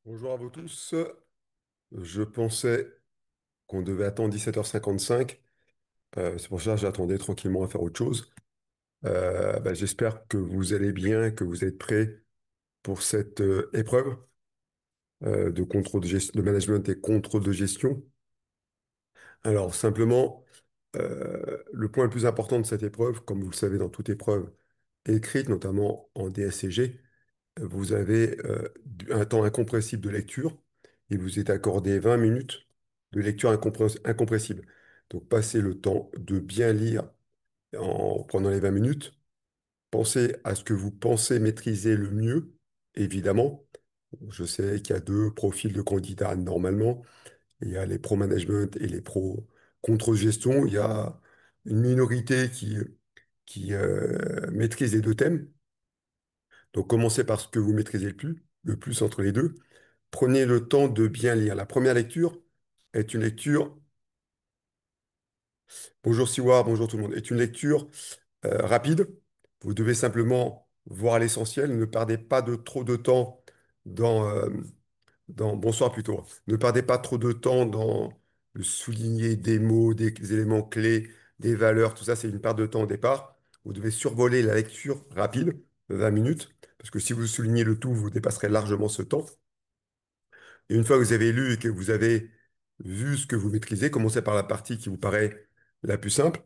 Bonjour à vous tous. Je pensais qu'on devait attendre 17h55. C'est pour ça que j'attendais tranquillement à faire autre chose. J'espère que vous allez bien, que vous êtes prêts pour cette épreuve de contrôle de management et contrôle de gestion. Alors, simplement, le point le plus important de cette épreuve, comme vous le savez dans toute épreuve écrite, notamment en DSCG, vous avez un temps incompressible de lecture. Il vous est accordé 20 minutes de lecture incompressible. Donc, passez le temps de bien lire pendant les 20 minutes. Pensez à ce que vous pensez maîtriser le mieux, évidemment. Je sais qu'il y a deux profils de candidats normalement. Il y a les pro-management et les pro-contre-gestion. Il y a une minorité qui maîtrise les deux thèmes. Donc, commencez par ce que vous maîtrisez le plus entre les deux. Prenez le temps de bien lire. La première lecture est une lecture, bonjour Siwa, bonjour tout le monde, est une lecture rapide. Vous devez simplement voir l'essentiel. Ne perdez pas trop de temps dans, euh, bonsoir plutôt. Ne perdez pas trop de temps dans le souligner des mots, des éléments clés, des valeurs. Tout ça, c'est une perte de temps au départ. Vous devez survoler la lecture rapide, 20 minutes, parce que si vous soulignez le tout, vous dépasserez largement ce temps. Et une fois que vous avez lu et que vous avez vu ce que vous maîtrisez, commencez par la partie qui vous paraît la plus simple,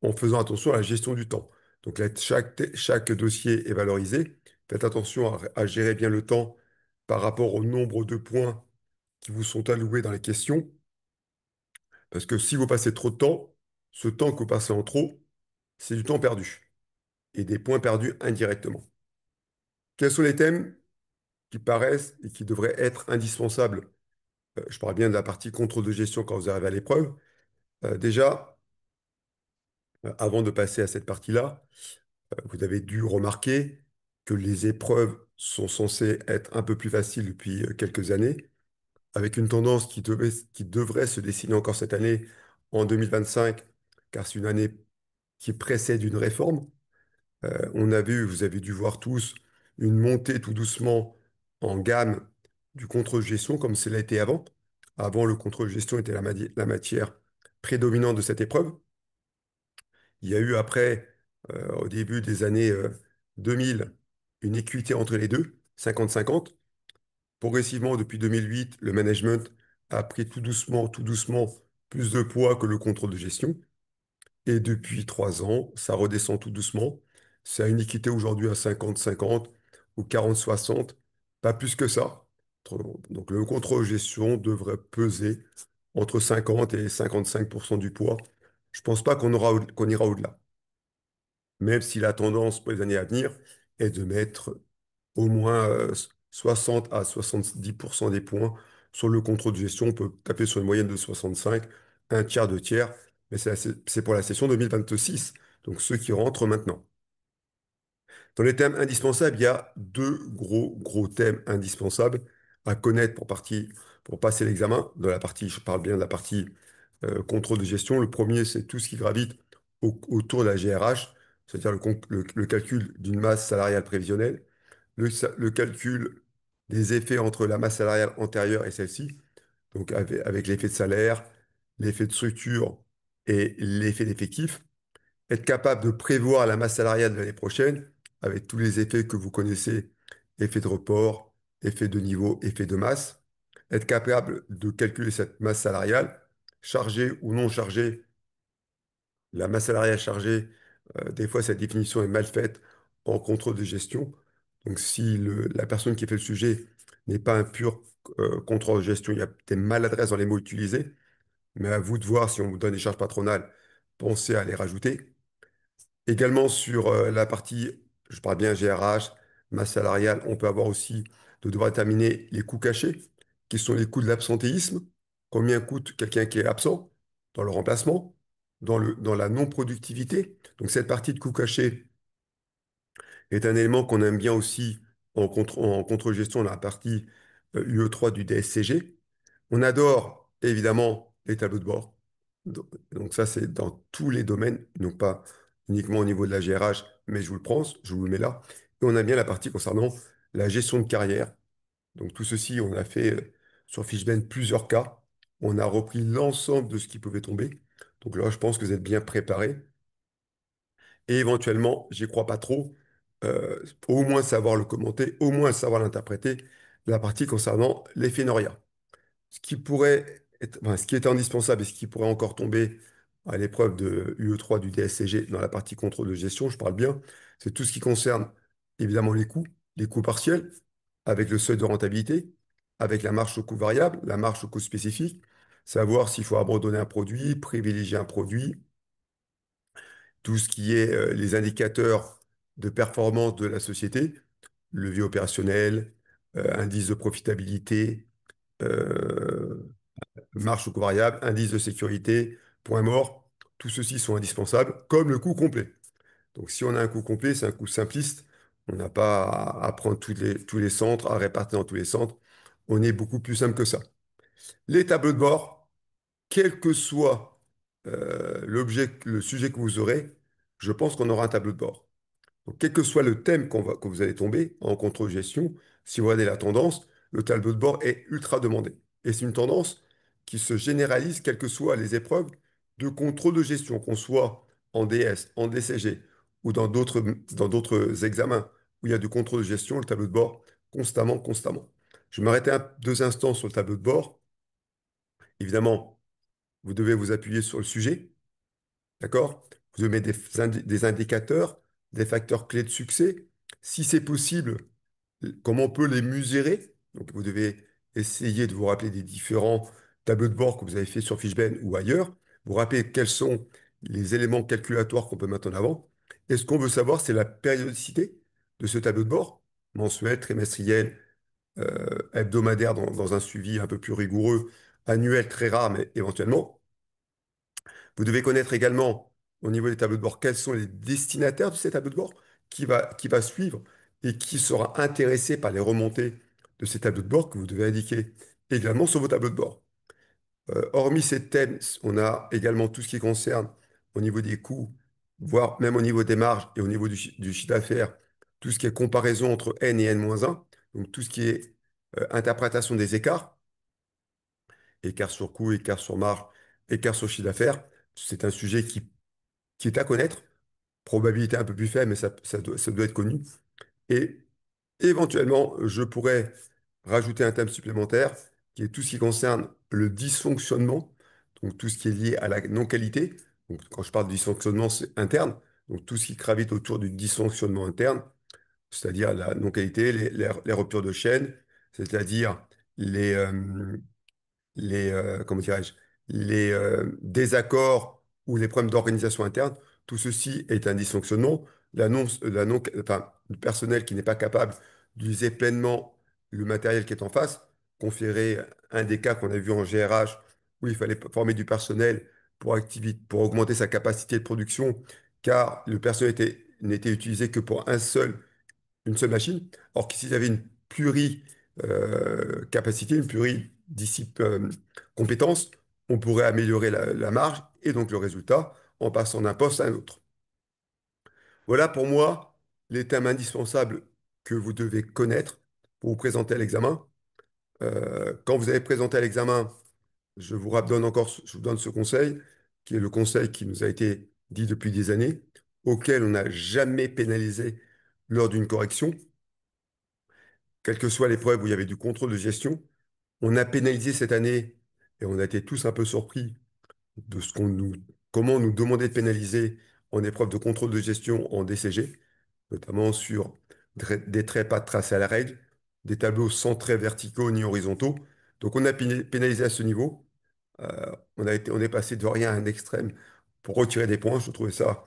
en faisant attention à la gestion du temps. Donc là, chaque dossier est valorisé. Faites attention à gérer bien le temps par rapport au nombre de points qui vous sont alloués dans les questions. Parce que si vous passez trop de temps, ce temps que vous passez en trop, c'est du temps perdu et des points perdus indirectement. Quels sont les thèmes qui paraissent et qui devraient être indispensables? Je parle bien de la partie contrôle de gestion quand vous arrivez à l'épreuve. Déjà, avant de passer à cette partie-là, vous avez dû remarquer que les épreuves sont censées être un peu plus faciles depuis quelques années, avec une tendance qui devrait se dessiner encore cette année, en 2025, car c'est une année qui précède une réforme. Vous avez dû voir tous, une montée tout doucement en gamme du contrôle-gestion, comme cela était avant. Avant, le contrôle-gestion était la matière prédominante de cette épreuve. Il y a eu après, au début des années 2000, une équité entre les deux, 50-50. Progressivement, depuis 2008, le management a pris tout doucement, plus de poids que le contrôle de gestion. Et depuis 3 ans, ça redescend tout doucement. C'est à une équité aujourd'hui à 50-50 ou 40-60, pas plus que ça. Donc le contrôle de gestion devrait peser entre 50 et 55% du poids. Je ne pense pas qu'on ira au-delà, même si la tendance pour les années à venir est de mettre au moins 60 à 70% des points sur le contrôle de gestion. On peut taper sur une moyenne de 65, un tiers, deux tiers, mais c'est pour la session 2026, donc ceux qui rentrent maintenant. Dans les thèmes indispensables, il y a deux gros thèmes indispensables à connaître pour passer l'examen. De la partie, je parle bien de la partie contrôle de gestion. Le premier, c'est tout ce qui gravite autour de la GRH, c'est-à-dire le calcul d'une masse salariale prévisionnelle, le calcul des effets entre la masse salariale antérieure et celle-ci, donc avec l'effet de salaire, l'effet de structure et l'effet d'effectif, être capable de prévoir la masse salariale de l'année prochaine avec tous les effets que vous connaissez, effet de report, effet de niveau, effet de masse, être capable de calculer cette masse salariale, chargée ou non chargée. La masse salariale chargée, des fois, cette définition est mal faite en contrôle de gestion. Donc, si la personne qui fait le sujet n'est pas un pur contrôle de gestion, il y a des maladresses dans les mots utilisés, mais à vous de voir si on vous donne des charges patronales, pensez à les rajouter. Également sur la partie, je parle bien GRH, masse salariale, on peut avoir aussi de devoir déterminer les coûts cachés, qui sont les coûts de l'absentéisme, combien coûte quelqu'un qui est absent dans le remplacement, dans la non-productivité. Donc cette partie de coûts cachés est un élément qu'on aime bien aussi en contre-gestion dans la partie UE3 du DSCG. On adore évidemment les tableaux de bord. Donc ça, c'est dans tous les domaines, non pas uniquement au niveau de la GRH, mais je vous le prends, je vous le mets là. Et on a bien la partie concernant la gestion de carrière, Donc tout ceci, on a fait sur Fishben plusieurs cas. On a repris l'ensemble de ce qui pouvait tomber. Donc là, je pense que vous êtes bien préparés. Et éventuellement, j'y crois pas trop, au moins savoir le commenter, au moins savoir l'interpréter, la partie concernant l'effet Noria. Ce qui est indispensable et ce qui pourrait encore tomber à l'épreuve de UE3 du DSCG dans la partie contrôle de gestion, je parle bien, c'est tout ce qui concerne évidemment les coûts partiels, avec le seuil de rentabilité, avec la marge au coût variable, la marge au coût spécifique, savoir s'il faut abandonner un produit, privilégier un produit, tout ce qui est les indicateurs de performance de la société, levier opérationnel, indice de profitabilité, euh, marge au coût variable, indice de sécurité, point mort, tout ceci sont indispensables, comme le coût complet. Donc si on a un coût complet, c'est un coût simpliste. On n'a pas à prendre tous les centres, à répartir dans tous les centres. On est beaucoup plus simple que ça. Les tableaux de bord, quel que soit le sujet que vous aurez, je pense qu'on aura un tableau de bord. Donc, quel que soit le thème que vous allez tomber en contrôle-gestion, si vous regardez la tendance, le tableau de bord est ultra demandé. Et c'est une tendance qui se généralise quelles que soient les épreuves de contrôle de gestion, qu'on soit en DS, en DCG ou dans d'autres examens où il y a du contrôle de gestion, le tableau de bord, constamment, constamment. Je vais m'arrêter 2 instants sur le tableau de bord. Évidemment, vous devez vous appuyer sur le sujet, d'accord? Vous devez mettre des indicateurs, des facteurs clés de succès. Si c'est possible, comment on peut les mesurer? Donc, vous devez essayer de vous rappeler des différents tableaux de bord que vous avez fait sur Fishben ou ailleurs. Vous rappelez quels sont les éléments calculatoires qu'on peut mettre en avant. Et ce qu'on veut savoir, c'est la périodicité de ce tableau de bord, mensuel, trimestriel, hebdomadaire dans un suivi un peu plus rigoureux, annuel très rare, mais éventuellement. Vous devez connaître également, au niveau des tableaux de bord, quels sont les destinataires de ces tableaux de bord, qui va suivre et qui sera intéressé par les remontées de ces tableaux de bord que vous devez indiquer également sur vos tableaux de bord. Hormis ces thèmes, on a également tout ce qui concerne au niveau des coûts, voire même au niveau des marges et au niveau du chiffre d'affaires, tout ce qui est comparaison entre N et N-1, donc tout ce qui est interprétation des écarts, écart sur coût, écart sur marge, écart sur chiffre d'affaires. C'est un sujet qui est à connaître, probabilité un peu plus faible, mais ça doit être connu. Et éventuellement, je pourrais rajouter un thème supplémentaire qui est tout ce qui concerne le dysfonctionnement, donc tout ce qui est lié à la non-qualité. Donc, quand je parle de dysfonctionnement, c'est interne, donc tout ce qui gravite autour du dysfonctionnement interne, c'est-à-dire la non-qualité, les ruptures de chaîne, c'est-à-dire les, euh, comment dirais-je, les désaccords ou les problèmes d'organisation interne, tout ceci est un dysfonctionnement. Enfin, le personnel qui n'est pas capable d'utiliser pleinement le matériel qui est en face, conférer un des cas qu'on a vu en GRH où il fallait former du personnel pour augmenter sa capacité de production, car le personnel n'était utilisé que pour une seule machine. Or qu'is'ils avaient une capacité, une compétence, on pourrait améliorer la marge et donc le résultat en passant d'un poste à un autre. Voilà pour moi les thèmes indispensables que vous devez connaître pour vous présenter à l'examen. Quand vous avez présenté à l'examen, je vous donne ce conseil, qui est le conseil qui nous a été dit depuis des années, auquel on n'a jamais pénalisé lors d'une correction, quelle que soit l'épreuve où il y avait du contrôle de gestion. On a pénalisé cette année et on a été tous un peu surpris de comment on nous demandait de pénaliser en épreuve de contrôle de gestion en DCG, notamment sur des traits pas tracés à la règle, des tableaux sans traits verticaux ni horizontaux. Donc on a pénalisé à ce niveau. On est passé de rien à un extrême pour retirer des points. Je trouvais ça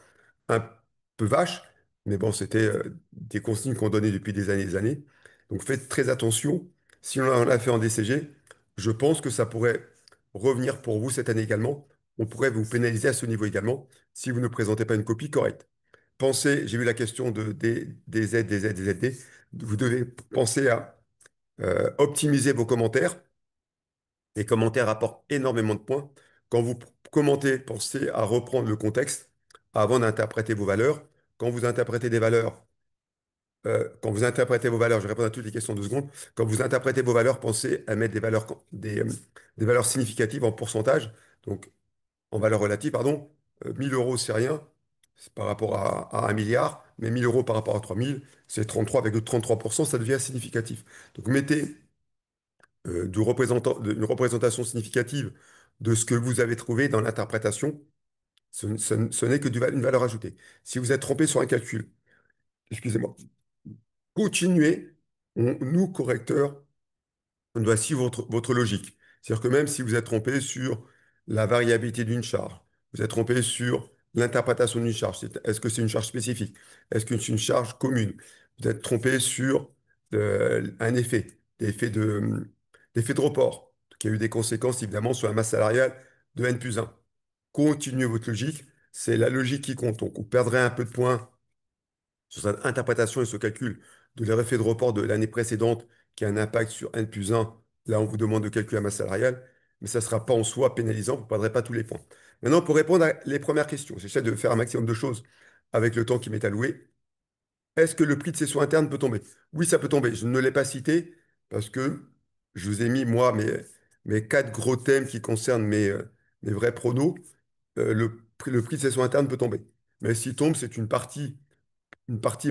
un peu vache, mais bon, c'était des consignes qu'on donnait depuis des années. Donc faites très attention. Si on l'a fait en DCG, je pense que ça pourrait revenir pour vous cette année également. On pourrait vous pénaliser à ce niveau également si vous ne présentez pas une copie correcte. Pensez, j'ai vu la question des Z, des Z, des ZD. Vous devez penser à optimiser vos commentaires. Les commentaires apportent énormément de points. Quand vous commentez, pensez à reprendre le contexte avant d'interpréter vos valeurs. Quand vous interprétez des valeurs, quand vous interprétez vos valeurs, je réponds à toutes les questions en 2 secondes. Quand vous interprétez vos valeurs, pensez à mettre des valeurs significatives en pourcentage, donc en valeur relative, pardon. 1000 euros, c'est rien, c'est par rapport à 1 milliard, mais 1000 euros par rapport à 3000, c'est 33,33%, ça devient significatif. Donc mettez une représentation significative de ce que vous avez trouvé dans l'interprétation. Ce n'est que une valeur ajoutée. Si vous êtes trompé sur un calcul, excusez-moi, continuez, nous, correcteurs, on doit suivre votre logique. C'est-à-dire que même si vous êtes trompé sur la variabilité d'une charge, vous êtes trompé sur l'interprétation d'une charge, est-ce que c'est une charge spécifique? Est-ce que c'est une charge commune? Vous êtes trompé sur un effet, l'effet de report, qui a eu des conséquences évidemment sur la masse salariale de N+1. Continuez votre logique, c'est la logique qui compte. Donc, vous perdrez un peu de points sur cette interprétation et ce calcul de l'effet de report de l'année précédente qui a un impact sur N+1, là on vous demande de calculer la masse salariale, mais ça ne sera pas en soi pénalisant, vous ne perdrez pas tous les points. Maintenant, pour répondre à les premières questions, j'essaie de faire un maximum de choses avec le temps qui m'est alloué. Est-ce que le prix de cession interne peut tomber? Oui, ça peut tomber. Je ne l'ai pas cité parce que je vous ai mis, moi, mes 4 gros thèmes qui concernent mes vrais pronos. Le prix de cession interne peut tomber. Mais s'il tombe, c'est une partie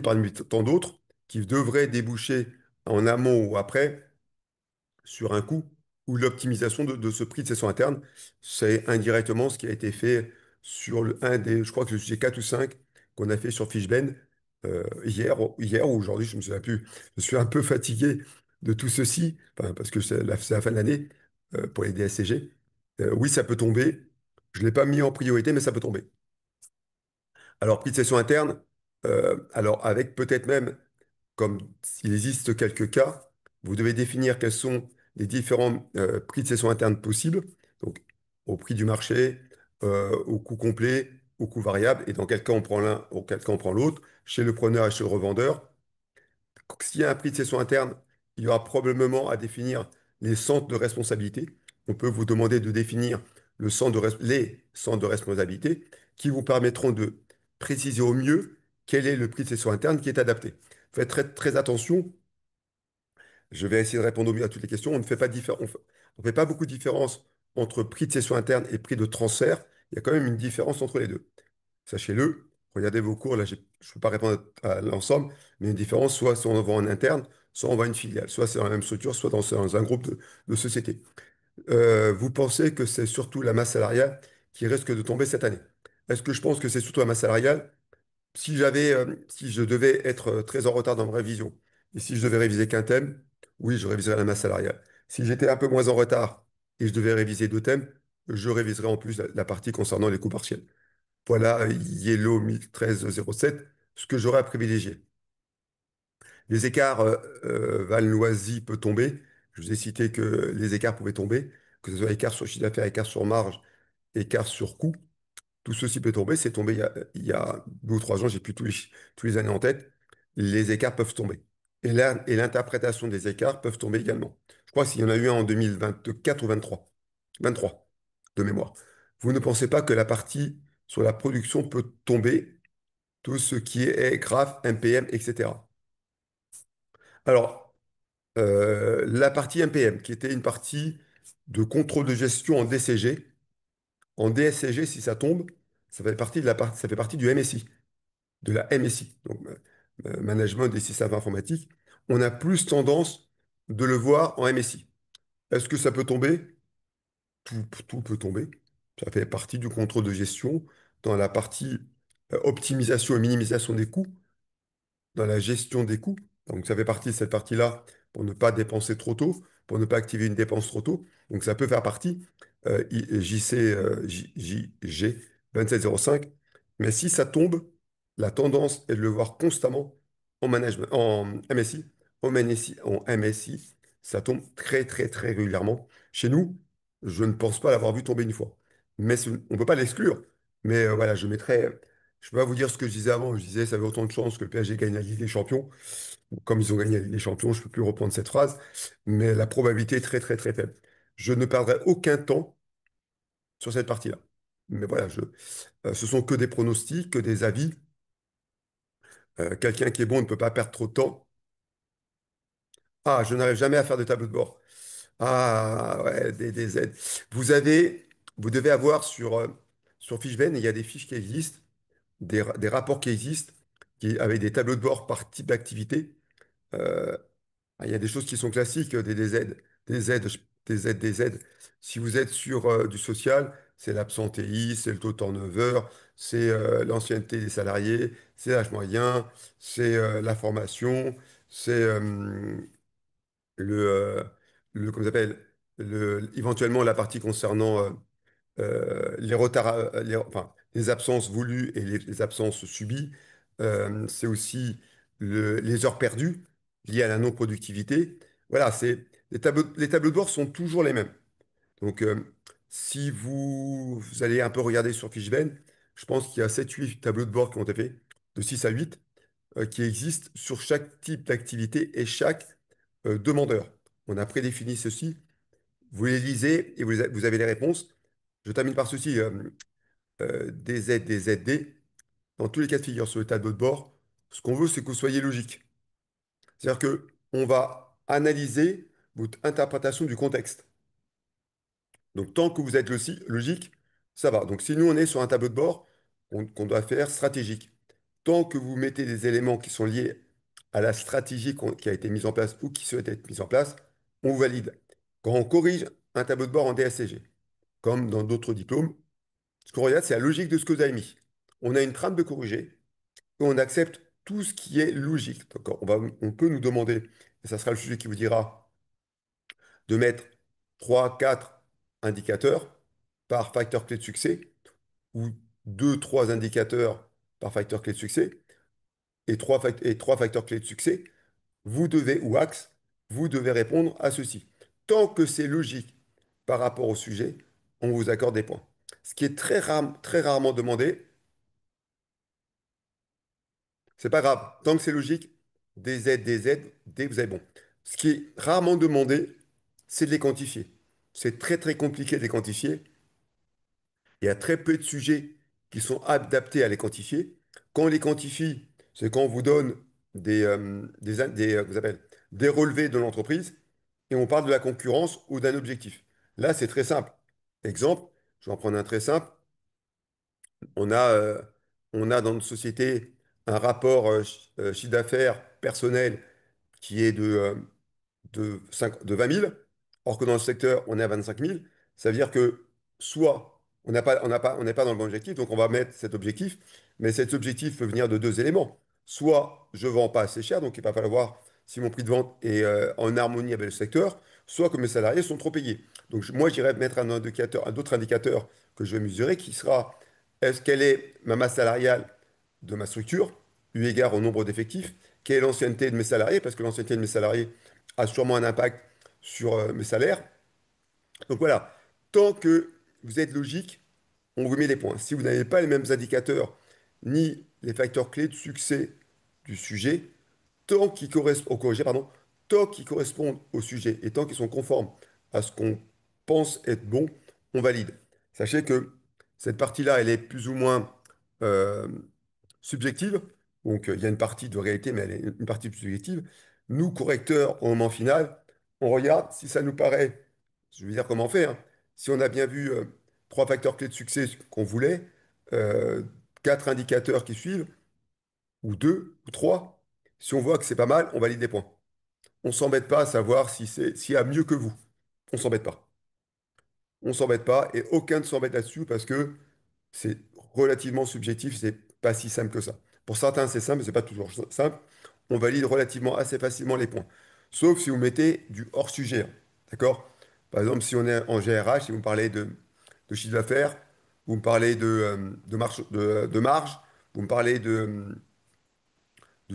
parmi tant d'autres qui devrait déboucher en amont ou après sur un coût ou l'optimisation de ce prix de cession interne. C'est indirectement ce qui a été fait sur un des, je crois que le sujet 4 ou 5 qu'on a fait sur Fishben hier ou aujourd'hui, je ne me souviens plus. Je suis un peu fatigué de tout ceci, enfin, parce que c'est la fin de l'année pour les DSCG. Oui, ça peut tomber. Je ne l'ai pas mis en priorité, mais ça peut tomber. Alors, prix de cession interne, alors avec peut-être même comme s'il existe quelques cas, vous devez définir quels sont les différents prix de cession interne possibles, donc au prix du marché, au coût complet, au coût variable, et dans quel cas on prend l'un, ou quel cas on prend l'autre, chez le preneur et chez le revendeur. S'il y a un prix de cession interne, il y aura probablement à définir les centres de responsabilité. On peut vous demander de définir les centres de responsabilité qui vous permettront de préciser au mieux quel est le prix de cession interne qui est adapté. Faites très, très attention. Je vais essayer de répondre au mieux à toutes les questions. On ne fait pas on fait pas beaucoup de différence entre prix de cession interne et prix de transfert. Il y a quand même une différence entre les deux. Sachez-le, regardez vos cours, là, je ne peux pas répondre à l'ensemble, mais une différence, soit on va en interne, soit on va à une filiale, soit c'est dans la même structure, soit dans un groupe de sociétés. Vous pensez que c'est surtout la masse salariale qui risque de tomber cette année? Est-ce que je pense que c'est surtout la masse salariale? Si je devais être très en retard dans ma révision, et si je devais réviser qu'un thème, oui, je réviserais la masse salariale. Si j'étais un peu moins en retard et je devais réviser 2 thèmes, je réviserais en plus la partie concernant les coûts partiels. Voilà, Yellow 1013-07, ce que j'aurais à privilégier. Les écarts, Valnoisy peut tomber. Je vous ai cité que les écarts pouvaient tomber, que ce soit écart sur chiffre d'affaires, écart sur marge, écart sur coût. Tout ceci peut tomber. C'est tombé il y a 2 ou 3 ans, j'ai plus tous les années en tête. Les écarts peuvent tomber. Et l'interprétation des écarts peuvent tomber également. Je crois qu'il y en a eu un en 2024 ou 23. 23 de mémoire. Vous ne pensez pas que la partie sur la production peut tomber, tout ce qui est graphe, MPM, etc. Alors, la partie MPM, qui était une partie de contrôle de gestion en DCG, en DSCG, si ça tombe, ça fait partie du MSI, de la MSI, donc Management des systèmes informatiques. On a plus tendance de le voir en MSI. Est-ce que ça peut tomber? Tout peut tomber. Ça fait partie du contrôle de gestion dans la partie optimisation et minimisation des coûts, dans la gestion des coûts. Donc ça fait partie de cette partie-là pour ne pas dépenser trop tôt, pour ne pas activer une dépense trop tôt. Donc ça peut faire partie JC, JG 2705. Mais si ça tombe, la tendance est de le voir constamment en management, en MSI, en MSI, ça tombe très très très régulièrement. Chez nous, je ne pense pas l'avoir vu tomber une fois. Mais on ne peut pas l'exclure. Mais voilà, je vais pas vous dire ce que je disais avant. Je disais, ça avait autant de chances que le PSG gagne la Ligue des Champions. Comme ils ont gagné la Ligue des Champions, je ne peux plus reprendre cette phrase. Mais la probabilité est très, très, très faible. Je ne perdrai aucun temps sur cette partie-là. Mais voilà, ce sont que des pronostics, que des avis. Quelqu'un qui est bon ne peut pas perdre trop de temps. Ah, je n'arrive jamais à faire de tableau de bord. Ah, ouais, des aides. Vous avez, vous devez avoir sur Fishben, il y a des fiches qui existent, des rapports qui existent, avec des tableaux de bord par type d'activité. Euh, il y a des choses qui sont classiques, des aides, des aides, des aides, des aides. Si vous êtes sur du social, c'est l'absentéisme, c'est le taux de turnover, c'est l'ancienneté des salariés, c'est l'âge moyen, c'est la formation, c'est le, euh, comment ça s'appelle, éventuellement la partie concernant les retards, enfin, les absences voulues et les absences subies. C'est aussi les heures perdues liées à la non-productivité. Voilà, les tableaux de bord sont toujours les mêmes. Donc, si vous allez un peu regarder sur Fishben, je pense qu'il y a 7 8 tableaux de bord qui ont été faits, de 6 à 8 qui existent sur chaque type d'activité et chaque demandeur. On a prédéfini ceci. Vous les lisez et vous avez les réponses. Je termine par ceci. DZ, DZD, dans tous les cas de figure sur le tableau de bord, ce qu'on veut, c'est que vous soyez logique. C'est-à-dire que on va analyser votre interprétation du contexte. Donc, tant que vous êtes logique, ça va. Donc, si nous, on est sur un tableau de bord qu'on doit faire stratégique, tant que vous mettez des éléments qui sont liés à la stratégie qui a été mise en place ou qui souhaite être mise en place, on vous valide. Quand on corrige un tableau de bord en DSCG, comme dans d'autres diplômes, ce qu'on regarde, c'est la logique de ce que vous avez mis. On a une trame de corriger et on accepte tout ce qui est logique. Donc, on peut nous demander, et ça sera le sujet qui vous dira, de mettre 3 4 indicateurs par facteur clé de succès, ou 2 3 indicateurs par facteur clé de succès, et 3 facteurs clés de succès. Vous devez, ou axe, vous devez répondre à ceci. Tant que c'est logique par rapport au sujet, on vous accorde des points. Ce qui est très rarement demandé, c'est pas grave. Tant que c'est logique, des aides, vous avez bon. Ce qui est rarement demandé, c'est de les quantifier. C'est très compliqué de les quantifier. Il y a très peu de sujets qui sont adaptés à les quantifier. Quand on les quantifie, c'est quand on vous donne vous appelle, des relevés de l'entreprise et on parle de la concurrence ou d'un objectif. Là, c'est très simple. Exemple, je vais en prendre un très simple. On a, euh, on a dans notre société un rapport chiffre d'affaires personnel qui est de 20 000, or que dans le secteur, on est à 25 000. Ça veut dire que soit on n'est pas dans le bon objectif, donc on va mettre cet objectif, mais cet objectif peut venir de deux éléments. Soit je vends pas assez cher, donc il va falloir voir si mon prix de vente est en harmonie avec le secteur, soit que mes salariés sont trop payés. Donc moi, j'irais mettre un autre indicateur que je vais mesurer qui sera quelle est ma masse salariale de ma structure, eu égard au nombre d'effectifs, quelle est l'ancienneté de mes salariés, parce que l'ancienneté de mes salariés a sûrement un impact sur mes salaires. Donc voilà, tant que vous êtes logique, on vous met les points. Si vous n'avez pas les mêmes indicateurs ni les facteurs clés de succès du sujet, tant qu'ils correspondent, au corrigé, pardon, tant qu'ils correspondent au sujet et tant qu'ils sont conformes à ce qu'on pense être bon, on valide. Sachez que cette partie-là, elle est plus ou moins euh, subjective. Donc, il y a une partie de réalité, mais elle est une partie subjective. Nous, correcteurs, au moment final, on regarde si ça nous paraît, je vais dire comment on fait, hein. Si on a bien vu trois facteurs clés de succès qu'on voulait, euh, quatre indicateurs qui suivent, ou deux, ou trois, si on voit que c'est pas mal, on valide les points. On s'embête pas à savoir s'il y a mieux que vous. On s'embête pas. On s'embête pas et aucun ne s'embête là-dessus parce que c'est relativement subjectif, c'est pas si simple que ça. Pour certains, c'est simple, mais c'est pas toujours simple. On valide relativement assez facilement les points. Sauf si vous mettez du hors-sujet, hein. D'accord? Par exemple, si on est en GRH, si vous me parlez de chiffre d'affaires, vous me parlez de marge, vous me parlez de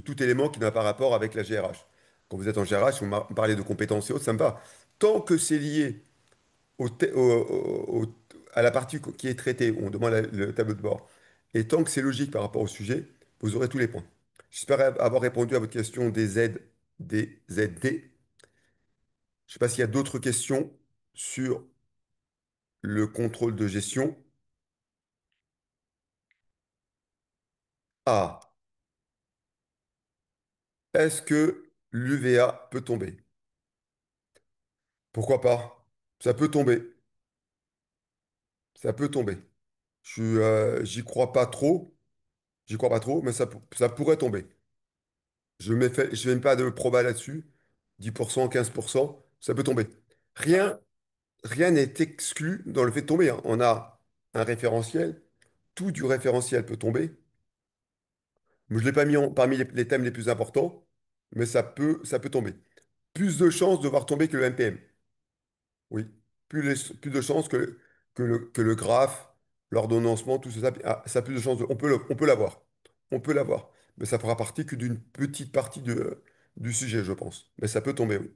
tout élément qui n'a pas rapport avec la GRH. Quand vous êtes en GRH, vous me parlez de compétences et autres, ça me va. Tant que c'est lié à la partie qui est traitée, où on demande le tableau de bord, et tant que c'est logique par rapport au sujet, vous aurez tous les points. J'espère avoir répondu à votre question des ZD. Je ne sais pas s'il y a d'autres questions sur le contrôle de gestion. Ah, Est-ce que l'UVA peut tomber? Pourquoi pas? Ça peut tomber. Ça peut tomber. J'y crois pas trop. J'y crois pas trop, mais ça pourrait tomber. Je mets pas de proba là-dessus. 10%, 15%, ça peut tomber. Rien, rien n'est exclu dans le fait de tomber, hein. On a un référentiel. Tout du référentiel peut tomber. Je ne l'ai pas mis parmi les thèmes les plus importants, mais ça peut tomber. Plus de chances de voir tomber que le MPM. Oui. Plus de chances que le graphe, l'ordonnancement, tout ça, ça a plus de chances. On peut l'avoir. On peut l'avoir. Mais ça fera partie que d'une petite partie du sujet, je pense. Mais ça peut tomber, oui.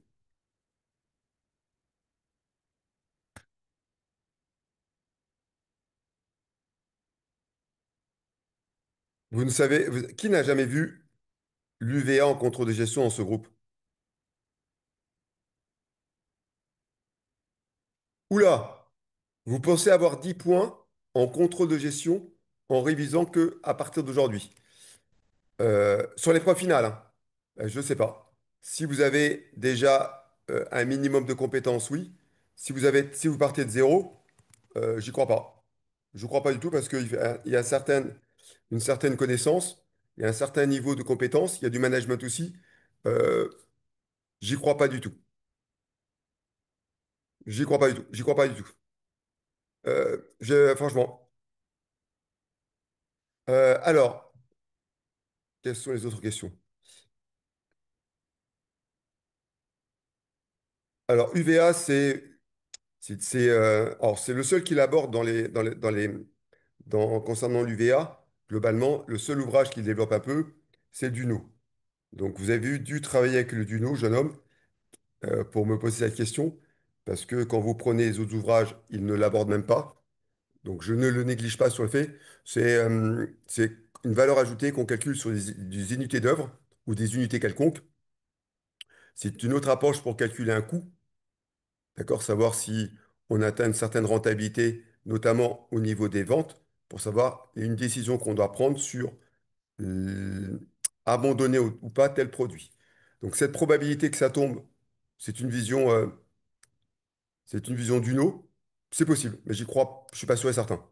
Vous ne savez, qui n'a jamais vu l'UVA en contrôle de gestion en ce groupe? Oula! Vous pensez avoir 10 points en contrôle de gestion en révisant que à partir d'aujourd'hui. Sur l'épreuve finale, hein. Je ne sais pas. Si vous avez déjà un minimum de compétences, oui. Si vous partez de zéro, j'y crois pas. Je ne crois pas du tout parce qu'il y a une certaine connaissance, il y a un certain niveau de compétence, il y a du management aussi. Euh, J'y crois pas du tout. J'y crois pas du tout. J'y crois pas du tout. Franchement. Alors, quelles sont les autres questions? Alors, UVA, alors, c'est le seul qu'il aborde concernant l'UVA. Globalement, le seul ouvrage qu'il développe un peu, c'est Duno. Donc, vous avez dû travailler avec le Duno, jeune homme, pour me poser cette question, parce que quand vous prenez les autres ouvrages, il ne l'aborde même pas. Donc, je ne le néglige pas sur le fait. C'est une valeur ajoutée qu'on calcule sur des unités d'œuvre ou des unités quelconques. C'est une autre approche pour calculer un coût. D'accord? Savoir si on atteint une certaine rentabilité, notamment au niveau des ventes, pour savoir une décision qu'on doit prendre sur euh, abandonner ou pas tel produit. Donc cette probabilité que ça tombe, c'est une vision, euh, c'est une vision d'Uno. C'est possible, mais j'y crois, je suis pas sûr et certain.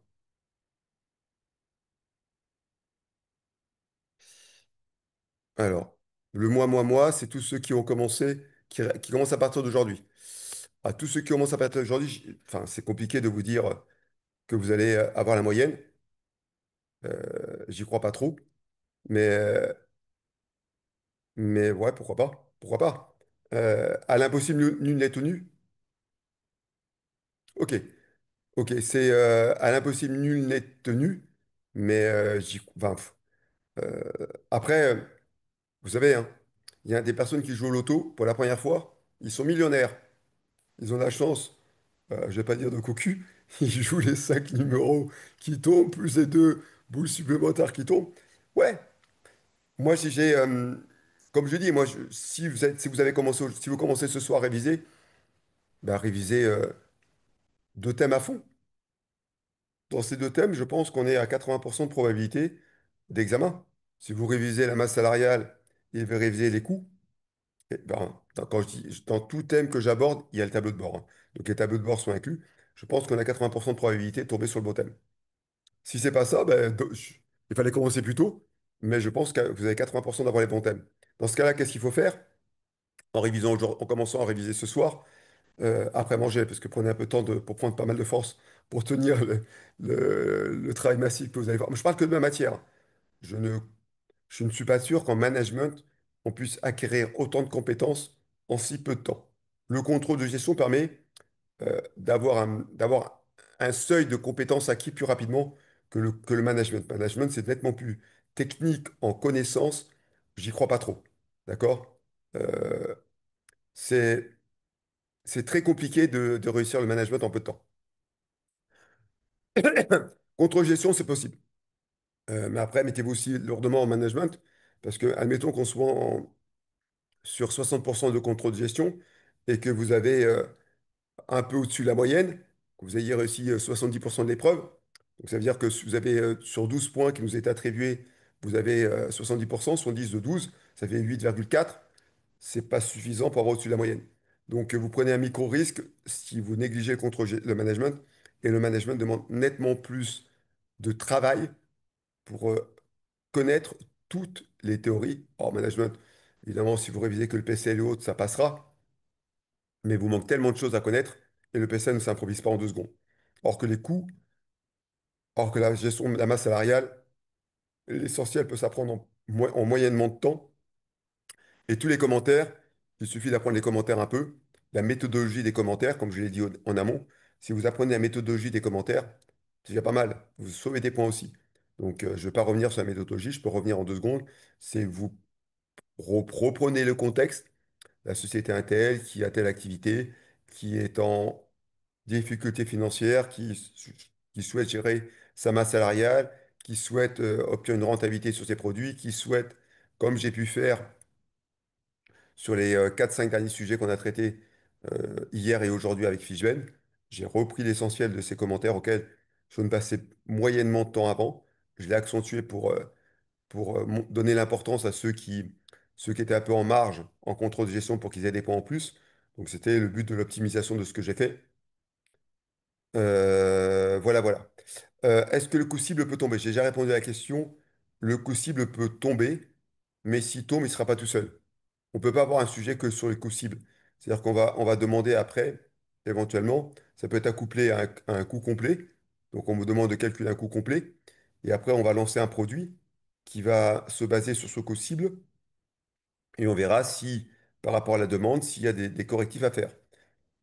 Alors, le moi, c'est tous ceux qui ont commencé, qui commencent à partir d'aujourd'hui. À tous ceux qui commencent à partir d'aujourd'hui, enfin, c'est compliqué de vous dire que vous allez avoir la moyenne. J'y crois pas trop. Mais, euh, mais ouais, pourquoi pas? Pourquoi pas? À l'impossible, nul n'est tenu. Ok, ok, c'est à l'impossible, nul n'est tenu. Mais enfin, après, vous savez, hein, il y a des personnes qui jouent au loto pour la première fois. Ils sont millionnaires. Ils ont la chance, je vais pas dire de cocu, ils jouent les 5 numéros qui tombent, plus les deux boules supplémentaires qui tombent. Ouais, moi, si j'ai, comme je dis, si vous avez si vous commencez ce soir à réviser, bah, réviser 2 thèmes à fond. Dans ces 2 thèmes, je pense qu'on est à 80% de probabilité d'examen. Si vous révisez la masse salariale et vous révisez les coûts, eh ben, quand je dis, dans tout thème que j'aborde, il y a le tableau de bord, hein. Donc les tableaux de bord sont inclus. Je pense qu'on a 80% de probabilité de tomber sur le bon thème. Si c'est pas ça, ben, il fallait commencer plus tôt, mais je pense que vous avez 80% d'avoir les bons thèmes. Dans ce cas-là, qu'est-ce qu'il faut faire? En commençant à réviser ce soir, après manger, parce que prenez un peu de temps pour prendre pas mal de force pour tenir le travail massif que vous allez voir. Mais je parle que de ma matière, hein. Je ne, je ne suis pas sûr qu'en management, on puisse acquérir autant de compétences en si peu de temps. Le contrôle de gestion permet d'avoir un seuil de compétences acquis plus rapidement que le management. Management, c'est nettement plus technique en connaissance. J'y crois pas trop. D'accord? Euh, c'est c'est très compliqué de réussir le management en peu de temps. Contre-gestion, c'est possible. Mais après, mettez-vous aussi lourdement en management, parce que, admettons qu'on soit sur 60% de contrôle de gestion et que vous avez un peu au-dessus de la moyenne, que vous ayez réussi 70% de l'épreuve. Donc, ça veut dire que si vous avez sur 12 points qui nous est attribués, vous avez 70%, 70 de 12. ça fait 8,4. C'est pas suffisant pour avoir au-dessus de la moyenne. Donc, vous prenez un micro-risque si vous négligez le management, et le management demande nettement plus de travail pour connaître toutes les théories. Or, management, évidemment, si vous révisez que le PCL et autres, ça passera, mais vous manque tellement de choses à connaître, et le PCL ne s'improvise pas en 2 secondes. Or que les coûts, or que la gestion de la masse salariale, l'essentiel peut s'apprendre en moyennement de temps. Et tous les commentaires, il suffit d'apprendre les commentaires un peu, la méthodologie des commentaires, comme je l'ai dit en amont. Si vous apprenez la méthodologie des commentaires, c'est déjà pas mal. Vous sauvez des points aussi. Donc, je ne vais pas revenir sur la méthodologie, je peux revenir en 2 secondes. C'est vous reprenez le contexte, la société un tel, qui a telle activité, qui est en difficulté financière, qui souhaite gérer sa masse salariale, qui souhaite obtenir une rentabilité sur ses produits, qui souhaite, comme j'ai pu faire, sur les 4-5 derniers sujets qu'on a traités hier et aujourd'hui avec Fishben, j'ai repris l'essentiel de ces commentaires auxquels je me passais moyennement de temps avant. Je l'ai accentué pour donner l'importance à ceux qui étaient un peu en marge en contrôle de gestion pour qu'ils aient des points en plus. Donc c'était le but de l'optimisation de ce que j'ai fait. Voilà, voilà. Est-ce que le coup cible peut tomber? J'ai déjà répondu à la question. Le coup cible peut tomber, mais s'il tombe, il ne sera pas tout seul. On ne peut pas avoir un sujet que sur les coûts cibles. C'est-à-dire qu'on va demander après, éventuellement, ça peut être accouplé à un coût complet. Donc on me demande de calculer un coût complet. Et après, on va lancer un produit qui va se baser sur ce coût cible. Et on verra si, par rapport à la demande, s'il y a des correctifs à faire.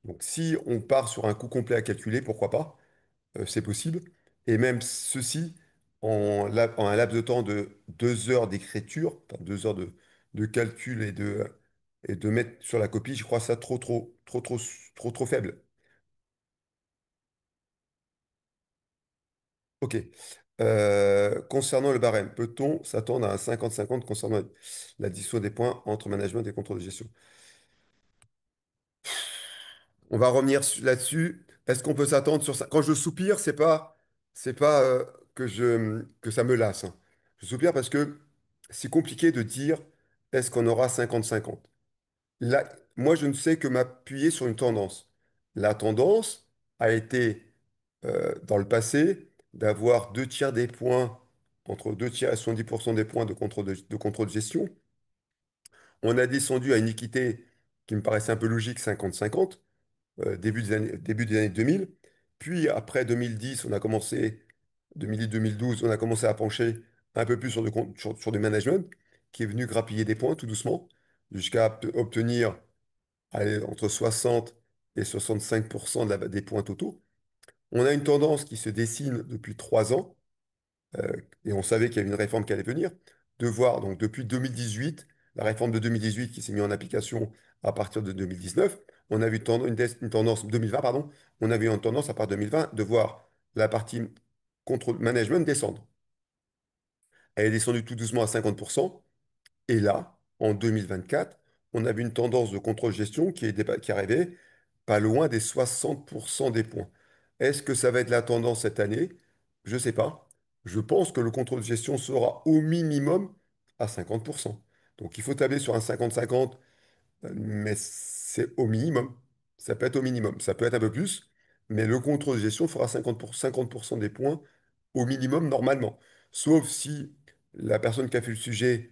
Donc si on part sur un coût complet à calculer, pourquoi pas? C'est possible. Et même ceci en un laps de temps de 2 heures d'écriture, enfin 2 heures de calcul et de mettre sur la copie, je crois ça trop, trop, trop, trop, trop, trop faible. OK. Concernant le barème, peut-on s'attendre à un 50-50 concernant l'addition des points entre management et contrôle de gestion? On va revenir là-dessus. Est-ce qu'on peut s'attendre sur ça? Quand je soupire, c'est pas que ça me lasse, hein. Je soupire parce que c'est compliqué de dire est-ce qu'on aura 50-50. Là, moi, je ne sais que m'appuyer sur une tendance. La tendance a été, dans le passé, d'avoir 2 tiers des points, entre 2 tiers et 70% des points de contrôle de gestion. On a descendu à une équité qui me paraissait un peu logique, 50-50 début des années 2000. Puis après 2010, 2010-2012, on a commencé à pencher un peu plus sur du management, qui est venu grappiller des points tout doucement, jusqu'à obtenir allez, entre 60 et 65% des points totaux. On a une tendance qui se dessine depuis 3 ans, et on savait qu'il y avait une réforme qui allait venir, de voir donc depuis 2018, la réforme de 2018 qui s'est mise en application à partir de 2019, on a vu une tendance, 2020, pardon, on a vu une tendance à partir de 2020 de voir la partie contrôle management descendre. Elle est descendue tout doucement à 50%, et là, en 2024, on a vu une tendance de contrôle-gestion qui arrivait pas loin des 60% des points. Est-ce que ça va être la tendance cette année? Je ne sais pas. Je pense que le contrôle de gestion sera au minimum à 50%. Donc il faut tabler sur un 50-50, mais c'est au minimum. Ça peut être au minimum. Ça peut être un peu plus, mais le contrôle de gestion fera 50% des points au minimum normalement. Sauf si la personne qui a fait le sujet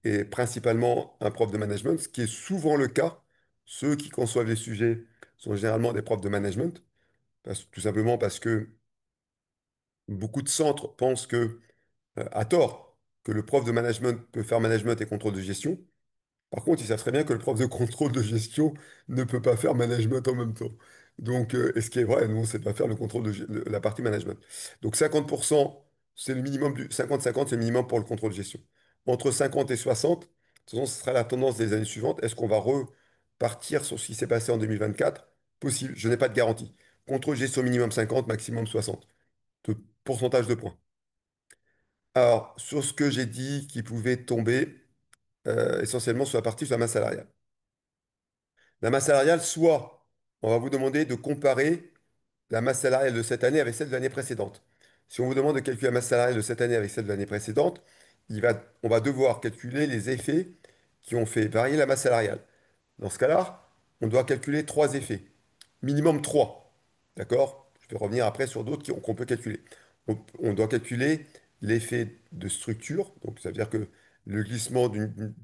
est principalement un prof de management, ce qui est souvent le cas. Ceux qui conçoivent les sujets sont généralement des profs de management, tout simplement parce que beaucoup de centres pensent à tort, que le prof de management peut faire management et contrôle de gestion. Par contre, ils savent très bien que le prof de contrôle de gestion ne peut pas faire management en même temps. Donc, et ce qui est vrai, nous, c'est de pas faire le contrôle la partie management. Donc, 50%, c'est le minimum 50-50, c'est le minimum pour le contrôle de gestion. Entre 50 et 60, de toute façon, ce sera la tendance des années suivantes. Est-ce qu'on va repartir sur ce qui s'est passé en 2024? Possible, je n'ai pas de garantie. Contrôle de gestion minimum 50, maximum 60, de pourcentage de points. Alors, sur ce que j'ai dit qui pouvait tomber, essentiellement sur la partie sur la masse salariale. La masse salariale, soit on va vous demander de comparer la masse salariale de cette année avec celle de l'année précédente. Si on vous demande de calculer la masse salariale de cette année avec celle de l'année précédente, on va devoir calculer les effets qui ont fait varier la masse salariale. Dans ce cas-là, on doit calculer trois effets, minimum trois. D'accord? Je vais revenir après sur d'autres qu'on peut calculer. On doit calculer l'effet de structure, donc ça veut dire que le glissement d'une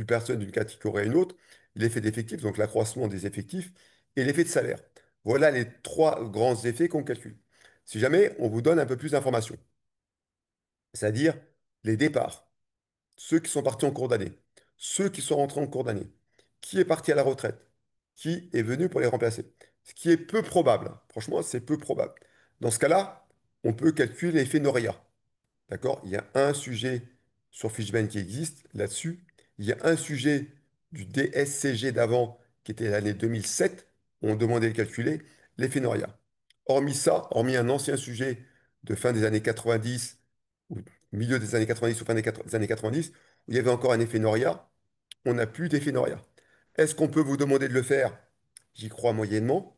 personne d'une catégorie à une autre, l'effet d'effectif, donc l'accroissement des effectifs, et l'effet de salaire. Voilà les trois grands effets qu'on calcule. Si jamais on vous donne un peu plus d'informations, c'est-à-dire les départs, ceux qui sont partis en cours d'année, ceux qui sont rentrés en cours d'année, qui est parti à la retraite, qui est venu pour les remplacer. Ce qui est peu probable, hein. Franchement, c'est peu probable. Dans ce cas-là, on peut calculer l'effet Noria. D'accord? Il y a un sujet sur Fishman qui existe là-dessus. Il y a un sujet du DSCG d'avant, qui était l'année 2007. On demandait de calculer l'effet Noria. Hormis ça, hormis un ancien sujet de fin des années 90, ou milieu des années 90 ou fin des années 90, où il y avait encore un effet Noria, on n'a plus d'effet Noria. Est-ce qu'on peut vous demander de le faire? J'y crois moyennement.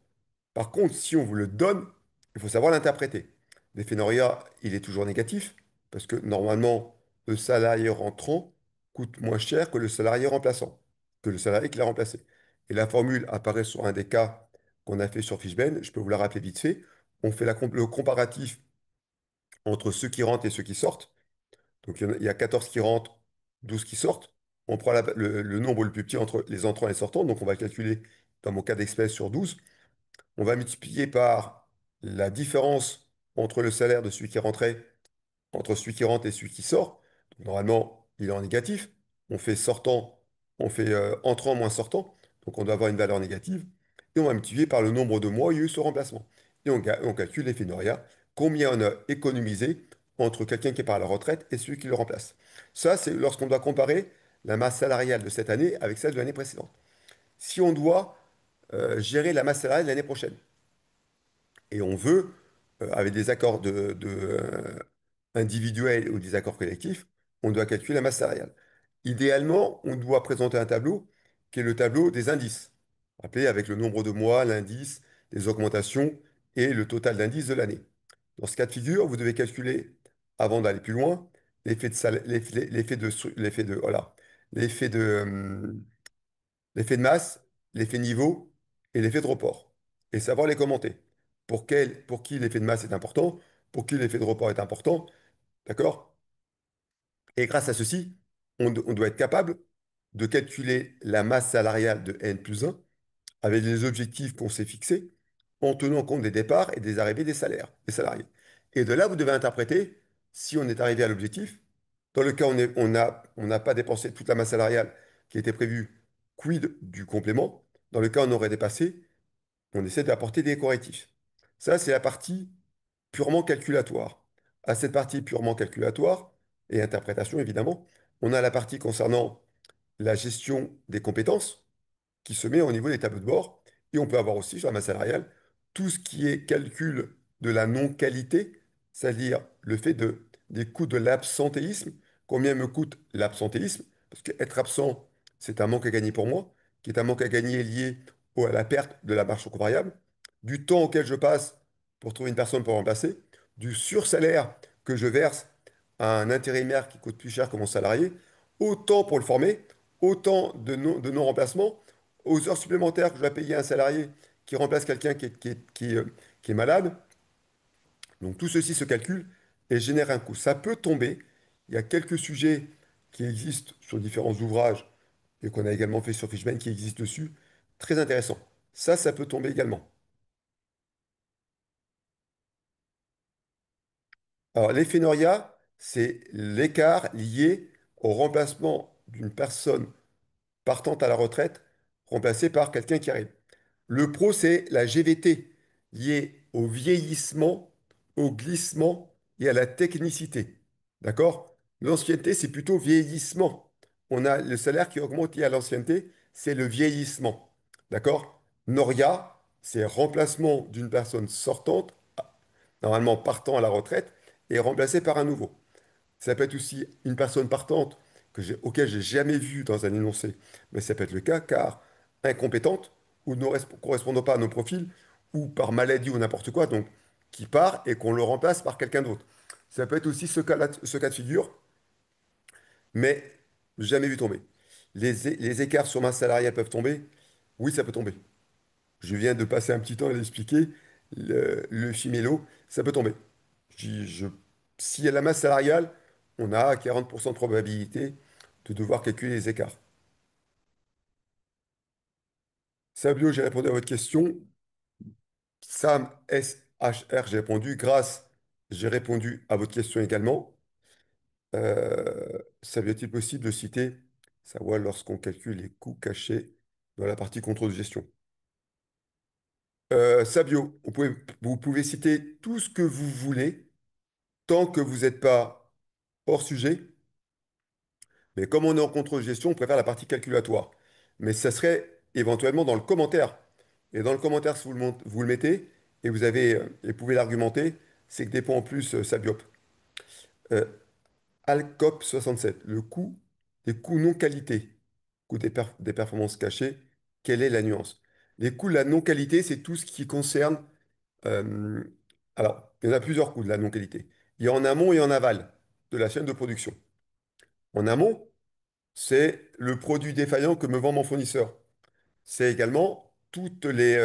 Par contre, si on vous le donne, il faut savoir l'interpréter. L'effet Noria, il est toujours négatif, parce que normalement, le salarié rentrant coûte moins cher que le salarié remplaçant, que le salarié qui l'a remplacé. Et la formule apparaît sur un des cas qu'on a fait sur Fishben, je peux vous la rappeler vite fait. On fait le comparatif entre ceux qui rentrent et ceux qui sortent. Donc il y a 14 qui rentrent, 12 qui sortent. On prend le nombre le plus petit entre les entrants et les sortants, donc on va le calculer dans mon cas d'espèce sur 12. On va multiplier par la différence entre le salaire de celui qui est rentré, entre celui qui rentre et celui qui sort. Donc, normalement, il est en négatif. On fait sortant, on fait entrant moins sortant. Donc on doit avoir une valeur négative. Et on va multiplier par le nombre de mois où il y a eu ce remplacement. Et on calcule l'effet Noria. Combien on a économisé entre quelqu'un qui part à la retraite et celui qui le remplace. Ça, c'est lorsqu'on doit comparer la masse salariale de cette année avec celle de l'année précédente. Si on doit gérer la masse salariale de l'année prochaine, et on veut, avec des accords individuels ou des accords collectifs, on doit calculer la masse salariale. Idéalement, on doit présenter un tableau qui est le tableau des indices, appelé avec le nombre de mois, l'indice, les augmentations et le total d'indices de l'année. Dans ce cas de figure, vous devez calculer, avant d'aller plus loin, voilà, l'effet l'effet de masse, l'effet niveau et l'effet de report. Et savoir les commenter. Pour qui l'effet de masse est important, pour qui l'effet de report est important, d'accord? Et grâce à ceci, on doit être capable de calculer la masse salariale de N plus 1 avec les objectifs qu'on s'est fixés en tenant compte des départs et des arrivées des salaires, des salariés. Et de là, vous devez interpréter si on est arrivé à l'objectif. Dans le cas où on n'a pas dépensé toute la masse salariale qui était prévue, quid du complément? Dans le cas où on aurait dépassé, on essaie d'apporter des correctifs. Ça, c'est la partie purement calculatoire. À cette partie purement calculatoire et interprétation, évidemment, on a la partie concernant la gestion des compétences qui se met au niveau des tableaux de bord. Et on peut avoir aussi sur la masse salariale tout ce qui est calcul de la non-qualité, c'est-à-dire le fait des coûts de l'absentéisme. Combien me coûte l'absentéisme? Parce qu'être absent, c'est un manque à gagner pour moi, qui est un manque à gagner lié à la perte de la marge variable, du temps auquel je passe pour trouver une personne pour remplacer, du sursalaire que je verse à un intérimaire qui coûte plus cher que mon salarié, autant pour le former, autant de non-remplacement, aux heures supplémentaires que je dois payer à un salarié qui remplace quelqu'un qui est malade. Donc tout ceci se calcule et génère un coût. Ça peut tomber. Il y a quelques sujets qui existent sur différents ouvrages et qu'on a également fait sur Fishman qui existent dessus. Très intéressant. Ça peut tomber également. Alors l'effet Noria, c'est l'écart lié au remplacement d'une personne partant à la retraite, remplacée par quelqu'un qui arrive. Le pro, c'est la GVT, liée au vieillissement, au glissement et à la technicité. D'accord? L'ancienneté, c'est plutôt vieillissement. On a le salaire qui augmente lié à l'ancienneté, c'est le vieillissement. D'accord? Noria, c'est remplacement d'une personne sortante, normalement partant à la retraite, et remplacée par un nouveau. Ça peut être aussi une personne partante auquel j'ai jamais vu dans un énoncé, mais ça peut être le cas car incompétente ou ne correspondant pas à nos profils ou par maladie ou n'importe quoi, donc qui part et qu'on le remplace par quelqu'un d'autre. Ça peut être aussi ce cas de figure, mais jamais vu tomber. Les écarts sur masse salariale peuvent tomber? Oui, ça peut tomber. Je viens de passer un petit temps à l'expliquer. Le chimélo, ça peut tomber. Je, je- S'il y a la masse salariale, on a 40% de probabilité de devoir calculer les écarts. Sabio, j'ai répondu à votre question. Sam, SHR, j'ai répondu. Grâce, j'ai répondu à votre question également. Sabio, est-il possible de citer savoir lorsqu'on calcule les coûts cachés dans la partie contrôle de gestion? Sabio, vous pouvez citer tout ce que vous voulez tant que vous n'êtes pas hors sujet. Mais comme on est en contrôle de gestion, on préfère la partie calculatoire. Mais ça serait éventuellement dans le commentaire. Et dans le commentaire, si vous le mettez et et pouvez l'argumenter, c'est que des points en plus, ça biope. Euh, Alcop 67, le coût des coûts non qualité, coût des performances cachées, quelle est la nuance? Les coûts de la non qualité, c'est tout ce qui concerne. euh, alors, il y en a plusieurs coûts de la non qualité. Il y a en amont et en aval de la chaîne de production. En amont, c'est le produit défaillant que me vend mon fournisseur. C'est également toutes les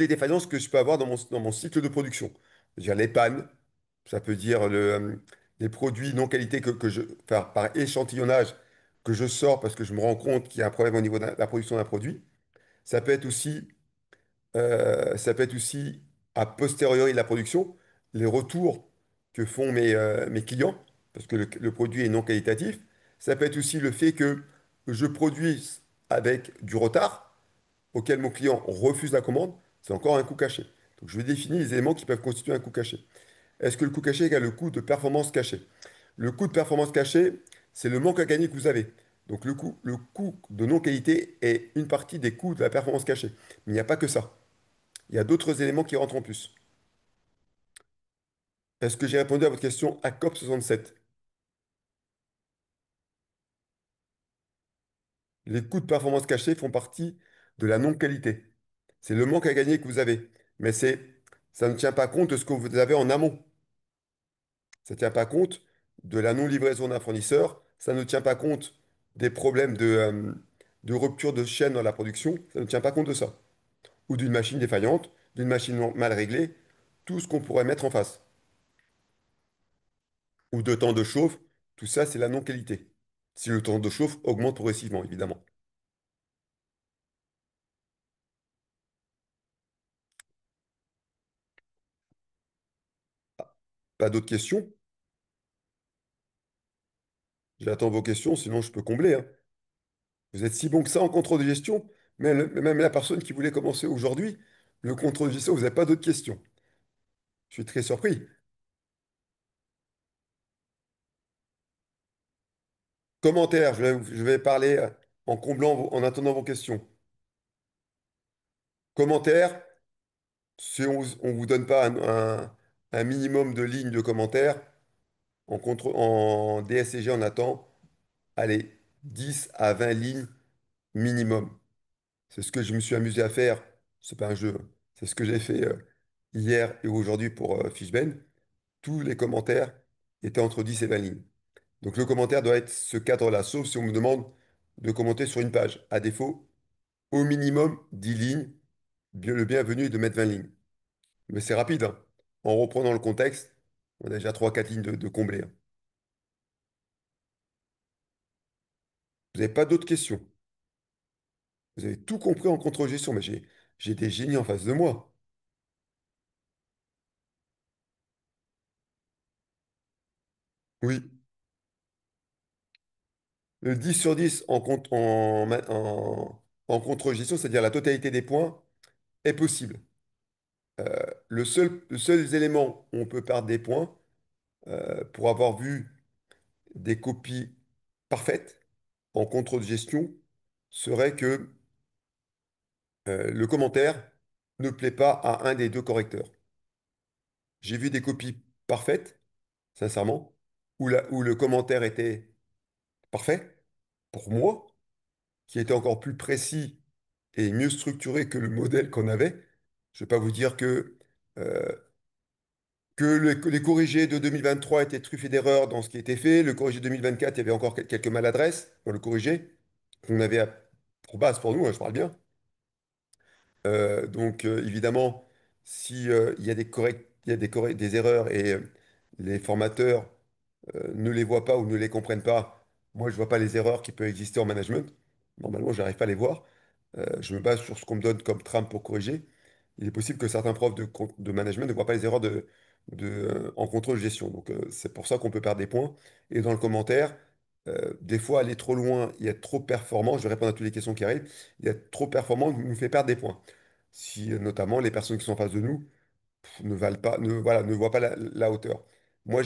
défaillances que je peux avoir dans mon cycle de production. C'est-à-dire les pannes, ça peut dire les produits non qualité enfin, par échantillonnage que je sors parce que je me rends compte qu'il y a un problème au niveau de la production d'un produit. Ça peut être aussi, ça peut être aussi a posteriori de la production, les retours que font mes clients, parce que le produit est non qualitatif. Ça peut être aussi le fait que je produise avec du retard, auquel mon client refuse la commande, c'est encore un coût caché. Donc je vais définir les éléments qui peuvent constituer un coût caché. Est-ce que le coût caché égale le coût de performance caché? Le coût de performance caché, c'est le manque à gagner que vous avez. Donc le coût de non-qualité est une partie des coûts de la performance cachée. Mais il n'y a pas que ça. Il y a d'autres éléments qui rentrent en plus. Est-ce que j'ai répondu à votre question à COP67? Les coûts de performance cachés font partie de la non-qualité. C'est le manque à gagner que vous avez. Mais ça ne tient pas compte de ce que vous avez en amont. Ça ne tient pas compte de la non-livraison d'un fournisseur. Ça ne tient pas compte des problèmes de rupture de chaîne dans la production. Ça ne tient pas compte de ça. Ou d'une machine défaillante, d'une machine mal réglée. Tout ce qu'on pourrait mettre en face. Ou de temps de chauffe. Tout ça, c'est la non-qualité. Si le temps de chauffe augmente progressivement, évidemment. Pas d'autres questions? J'attends vos questions, sinon je peux combler, hein. Vous êtes si bon que ça en contrôle de gestion, même la personne qui voulait commencer aujourd'hui, le contrôle de gestion, vous n'avez pas d'autres questions. Je suis très surpris. Commentaires, je vais parler en attendant vos questions. Commentaires, si on vous donne pas un minimum de lignes de commentaires, en DSCG, on attend, allez, 10 à 20 lignes minimum. C'est ce que je me suis amusé à faire. C'est pas un jeu, hein. C'est ce que j'ai fait hier et aujourd'hui pour Fishben. Tous les commentaires étaient entre 10 et 20 lignes. Donc le commentaire doit être ce cadre-là, sauf si on me demande de commenter sur une page. À défaut, au minimum 10 lignes. Le bienvenu est de mettre 20 lignes. Mais c'est rapide, hein. En reprenant le contexte, on a déjà trois quatre lignes de combler, hein. Vous n'avez pas d'autres questions. Vous avez tout compris en contre-gestion, mais j'ai des génies en face de moi. Oui, le 10 sur 10 en contre-gestion, c'est-à-dire la totalité des points, est possible. Le seul élément où on peut perdre des points, pour avoir vu des copies parfaites en contrôle de gestion, serait que le commentaire ne plaît pas à un des deux correcteurs. J'ai vu des copies parfaites, sincèrement, où le commentaire était parfait, pour moi, qui était encore plus précis et mieux structuré que le modèle qu'on avait. Je ne vais pas vous dire que Que les corrigés de 2023 étaient truffés d'erreurs dans ce qui était fait. Le corrigé 2024, il y avait encore quelques maladresses dans le corrigé qu'on avait pour base pour nous, hein, je parle bien. Évidemment, si, il y a il y a des erreurs et les formateurs ne les voient pas ou ne les comprennent pas, moi je vois pas les erreurs qui peuvent exister en management. Normalement, je n'arrive pas à les voir. Je me base sur ce qu'on me donne comme trame pour corriger. Il est possible que certains profs de management ne voient pas les erreurs en contrôle gestion. C'est pour ça qu'on peut perdre des points. Et dans le commentaire, des fois, aller trop loin et être trop performant, je vais répondre à toutes les questions qui arrivent, et être trop performant nous fait perdre des points. Si notamment les personnes qui sont en face de nous ne valent pas, voilà, ne voient pas la hauteur. Moi,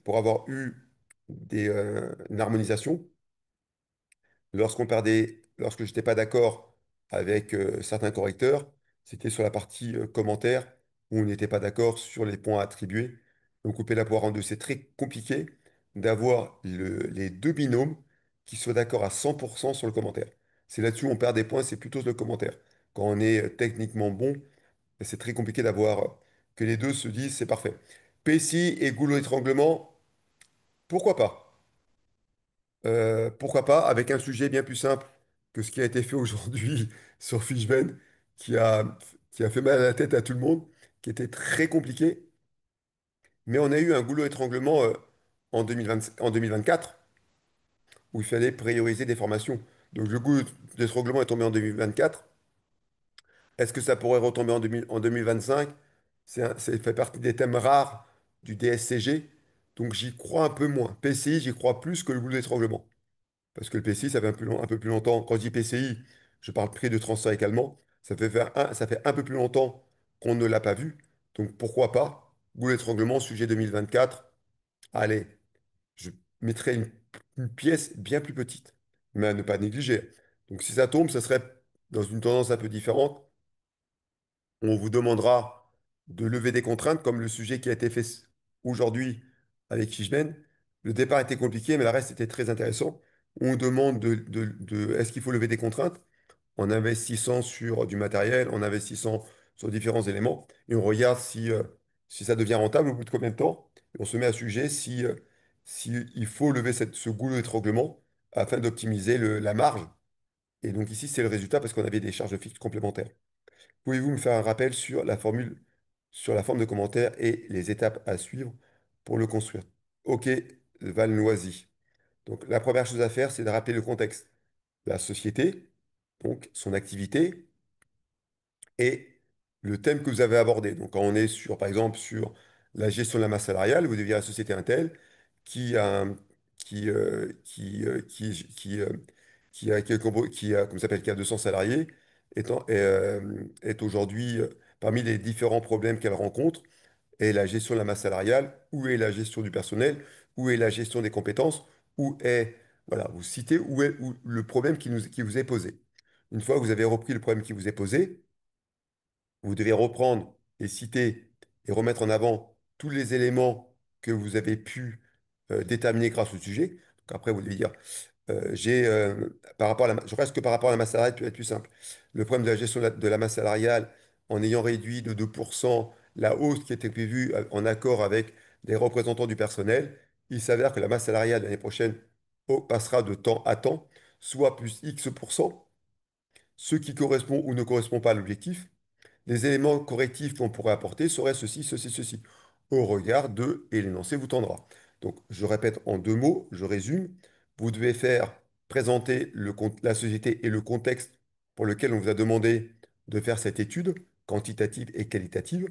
pour avoir eu une harmonisation, lorsque je n'étais pas d'accord avec certains correcteurs, c'était sur la partie commentaire où on n'était pas d'accord sur les points attribués. Donc, couper la poire en deux, c'est très compliqué d'avoir les deux binômes qui soient d'accord à 100% sur le commentaire. C'est là-dessus où on perd des points, c'est plutôt le commentaire. Quand on est techniquement bon, c'est très compliqué d'avoir que les deux se disent c'est parfait. Pessi et goulot étranglement, pourquoi pas? Pourquoi pas avec un sujet bien plus simple que ce qui a été fait aujourd'hui sur Fishben, qui a, qui a fait mal à la tête à tout le monde, qui était très compliqué. Mais on a eu un goulot étranglement en 2024 où il fallait prioriser des formations. Donc le goulot d'étranglement est tombé en 2024. Est-ce que ça pourrait retomber en 2025? Ça fait partie des thèmes rares du DSCG. Donc j'y crois un peu moins. PCI, j'y crois plus que le goulot d'étranglement. Parce que le PCI, ça fait un peu plus longtemps. Quand je dis PCI, je parle prix de transfert également. Ça fait un peu plus longtemps qu'on ne l'a pas vu. Donc pourquoi pas? Goulot d'étranglement, sujet 2024. Allez, je mettrai une pièce bien plus petite, mais à ne pas négliger. Donc si ça tombe, ça serait dans une tendance un peu différente. On vous demandera de lever des contraintes, comme le sujet qui a été fait aujourd'hui avec Fishman. Le départ était compliqué, mais le reste était très intéressant. On demande est-ce qu'il faut lever des contraintes en investissant sur du matériel, en investissant sur différents éléments, et on regarde si ça devient rentable au bout de combien de temps. Et on se met à sujet si il faut lever ce goulot d'étranglement afin d'optimiser la marge. Et donc ici, c'est le résultat parce qu'on avait des charges fixes complémentaires. Pouvez-vous me faire un rappel sur la formule, sur la forme de commentaire et les étapes à suivre pour le construire? Ok, Valnoisy. Donc, la première chose à faire, c'est de rappeler le contexte. La société, donc son activité, et le thème que vous avez abordé. Donc, quand on est sur, par exemple, sur la gestion de la masse salariale, vous devez dire la société Intel qui a, qui, qui a, comment ça s'appelle, qui a 200 salariés, est aujourd'hui parmi les différents problèmes qu'elle rencontre, est la gestion de la masse salariale, où est la gestion du personnel, où est la gestion des compétences, voilà, vous citez où le problème qui vous est posé. Une fois que vous avez repris le problème qui vous est posé, vous devez reprendre et citer et remettre en avant tous les éléments que vous avez pu déterminer grâce au sujet. Donc après, vous devez dire, je reste que par rapport à la masse salariale, peut être plus simple. Le problème de la gestion de la masse salariale, en ayant réduit de 2% la hausse qui était prévue en accord avec les représentants du personnel, il s'avère que la masse salariale l'année prochaine passera de temps à temps, soit plus X%, ce qui correspond ou ne correspond pas à l'objectif. Les éléments correctifs qu'on pourrait apporter seraient ceci, ceci, ceci, au regard de, et l'énoncé vous tendra. Donc, je répète en deux mots, je résume. Vous devez présenter la société et le contexte pour lequel on vous a demandé de faire cette étude quantitative et qualitative.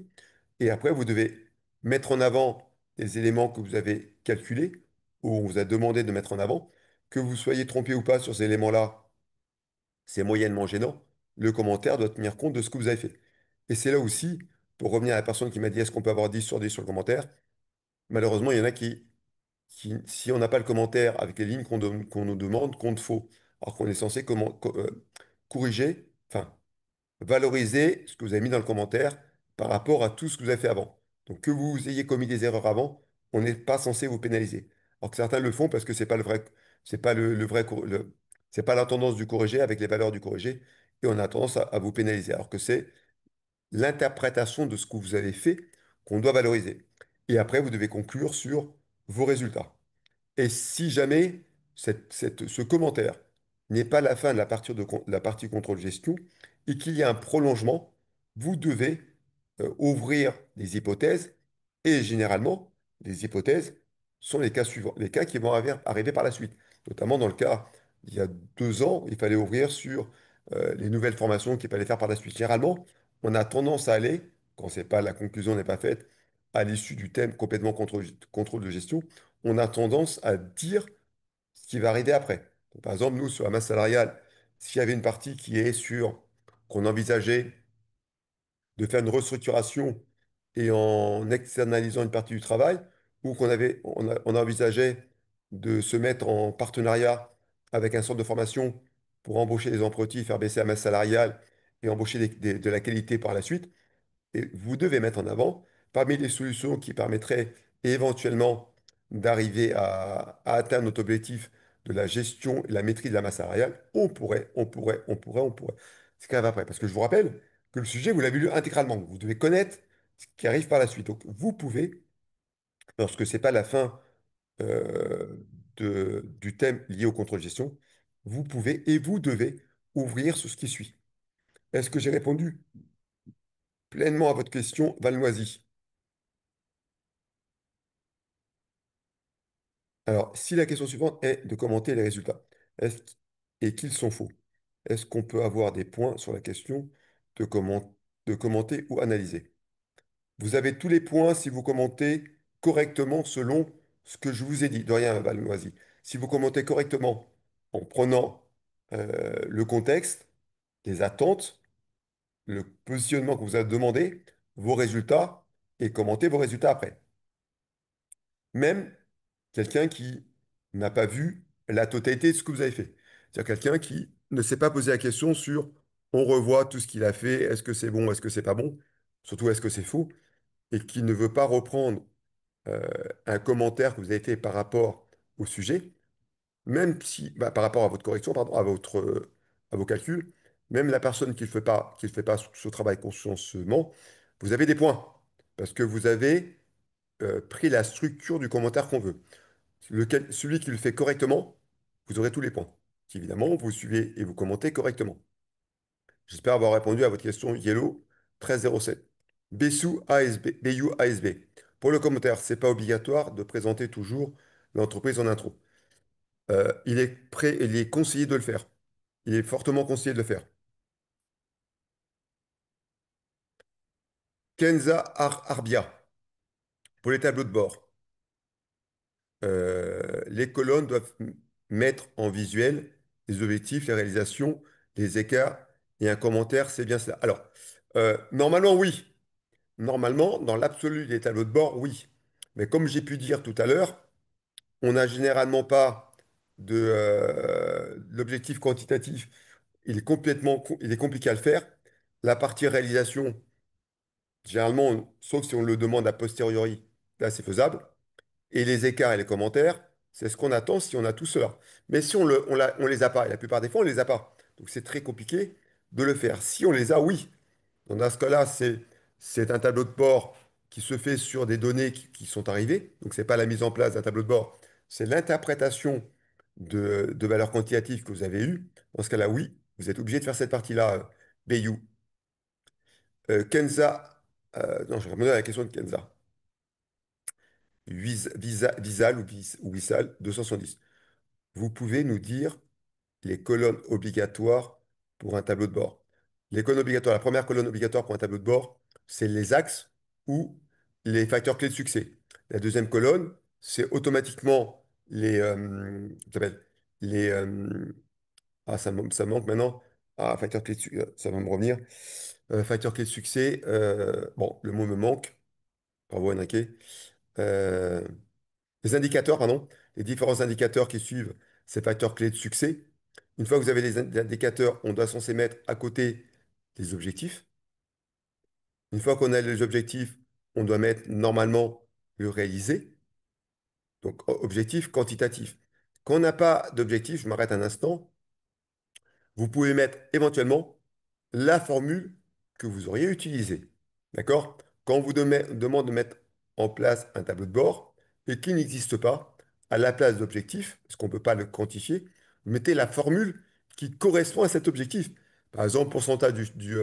Et après, vous devez mettre en avant les éléments que vous avez calculés, ou on vous a demandé de mettre en avant. Que vous soyez trompé ou pas sur ces éléments-là, c'est moyennement gênant. Le commentaire doit tenir compte de ce que vous avez fait. Et c'est là aussi, pour revenir à la personne qui m'a dit est-ce qu'on peut avoir 10 sur 10 sur le commentaire, malheureusement, il y en a si on n'a pas le commentaire avec les lignes qu'on nous demande, compte faux. Alors qu'on est censé corriger, enfin, valoriser ce que vous avez mis dans le commentaire par rapport à tout ce que vous avez fait avant. Donc que vous ayez commis des erreurs avant, on n'est pas censé vous pénaliser. Alors que certains le font parce que c'est pas le vrai, c'est pas le vrai, c'est pas la tendance du corrigé avec les valeurs du corrigé, et on a tendance à vous pénaliser. Alors que c'est l'interprétation de ce que vous avez fait qu'on doit valoriser. Et après, vous devez conclure sur vos résultats. Et si jamais ce commentaire n'est pas la fin de la partie contrôle-gestion et qu'il y a un prolongement, vous devez ouvrir des hypothèses. Et généralement, les hypothèses sont les cas suivants, les cas qui vont arriver par la suite. Notamment dans le cas, il y a 2 ans, il fallait ouvrir sur les nouvelles formations qu'il fallait faire par la suite. Généralement, on a tendance à aller, quand c'est pas, la conclusion n'est pas faite, à l'issue du thème complètement contrôle de gestion, on a tendance à dire ce qui va arriver après. Donc, par exemple, nous, sur la masse salariale, s'il y avait une partie qui est sur, qu'on envisageait de faire une restructuration et en externalisant une partie du travail, ou on envisageait de se mettre en partenariat avec un centre de formation pour embaucher des apprentis, faire baisser la masse salariale et embaucher de la qualité par la suite. Et vous devez mettre en avant, parmi les solutions qui permettraient éventuellement d'arriver à atteindre notre objectif de la gestion et la maîtrise de la masse salariale, on pourrait. C'est quand même après. Parce que je vous rappelle que le sujet, vous l'avez lu intégralement. Vous devez connaître ce qui arrive par la suite. Donc, vous pouvez, lorsque ce n'est pas la fin euh, du thème lié au contrôle-gestion, vous pouvez et vous devez ouvrir sur ce qui suit. Est-ce que j'ai répondu pleinement à votre question, Valnoisy? Alors, si la question suivante est de commenter les résultats, est-ce, et qu'ils sont faux, est-ce qu'on peut avoir des points sur la question de, de commenter ou analyser? Vous avez tous les points si vous commentez correctement selon ce que je vous ai dit. De rien, Valnoisy. Si vous commentez correctement en prenant le contexte, les attentes, le positionnement que vous avez demandé, vos résultats, et commentez vos résultats après. Même quelqu'un qui n'a pas vu la totalité de ce que vous avez fait. C'est-à-dire quelqu'un qui ne s'est pas posé la question sur on revoit tout ce qu'il a fait, est-ce que c'est bon, est-ce que c'est pas bon, surtout est-ce que c'est faux, et qui ne veut pas reprendre euh, un commentaire que vous avez fait par rapport au sujet, même si, bah, par rapport à votre correction, pardon, à vos calculs, même la personne qui ne fait pas ce travail consciencieusement, vous avez des points, parce que vous avez pris la structure du commentaire qu'on veut. Celui qui le fait correctement, vous aurez tous les points. Si évidemment, vous suivez et vous commentez correctement. J'espère avoir répondu à votre question Yellow 1307. Bessou ASB, BU ASB. Pour le commentaire, c'est pas obligatoire de présenter toujours l'entreprise en intro. Il est conseillé de le faire. Il est fortement conseillé de le faire. Kenza Arbia, pour les tableaux de bord. Les colonnes doivent mettre en visuel les objectifs, les réalisations, les écarts et un commentaire, c'est bien cela. Alors, normalement, oui. Normalement, dans l'absolu des tableaux de bord, oui. Mais comme j'ai pu dire tout à l'heure, on n'a généralement pas l'objectif quantitatif. Il est compliqué à le faire. La partie réalisation, généralement, sauf si on le demande a posteriori, là, c'est faisable. Et les écarts et les commentaires, c'est ce qu'on attend si on a tout cela. Mais si on les a pas, et la plupart des fois, on les a pas. Donc c'est très compliqué de le faire. Si on les a, oui. Dans ce cas-là, c'est un tableau de bord qui se fait sur des données qui sont arrivées. Donc c'est pas la mise en place d'un tableau de bord, c'est l'interprétation de valeurs quantitatives que vous avez eues. Dans ce cas-là, oui, vous êtes obligé de faire cette partie-là, Bayou. Kenza, non, je vais répondre à la question de Kenza. Visal ou Wissal 270. Vous pouvez nous dire les colonnes obligatoires pour un tableau de bord. Les colonnes obligatoires, la première colonne obligatoire pour un tableau de bord, c'est les axes ou les facteurs clés de succès. La deuxième colonne, c'est automatiquement ça s'appelle les ça me manque maintenant. Ah, facteur clé de succès, ça va me revenir. Facteur clé de succès, bon, le mot me manque. Bravo, Enrique. Euh, les indicateurs, pardon, les différents indicateurs qui suivent ces facteurs clés de succès. Une fois que vous avez les indicateurs, on doit censé mettre à côté les objectifs. Une fois qu'on a les objectifs, on doit mettre normalement le réalisé, donc objectif quantitatif. Quand on n'a pas d'objectif, je m'arrête un instant, vous pouvez mettre éventuellement la formule que vous auriez utilisée. D'accord? Quand on vous demande de mettre en place un tableau de bord et qui n'existe pas, à la place d'objectif, parce qu'on ne peut pas le quantifier, vous mettez la formule qui correspond à cet objectif. Par exemple, pourcentage du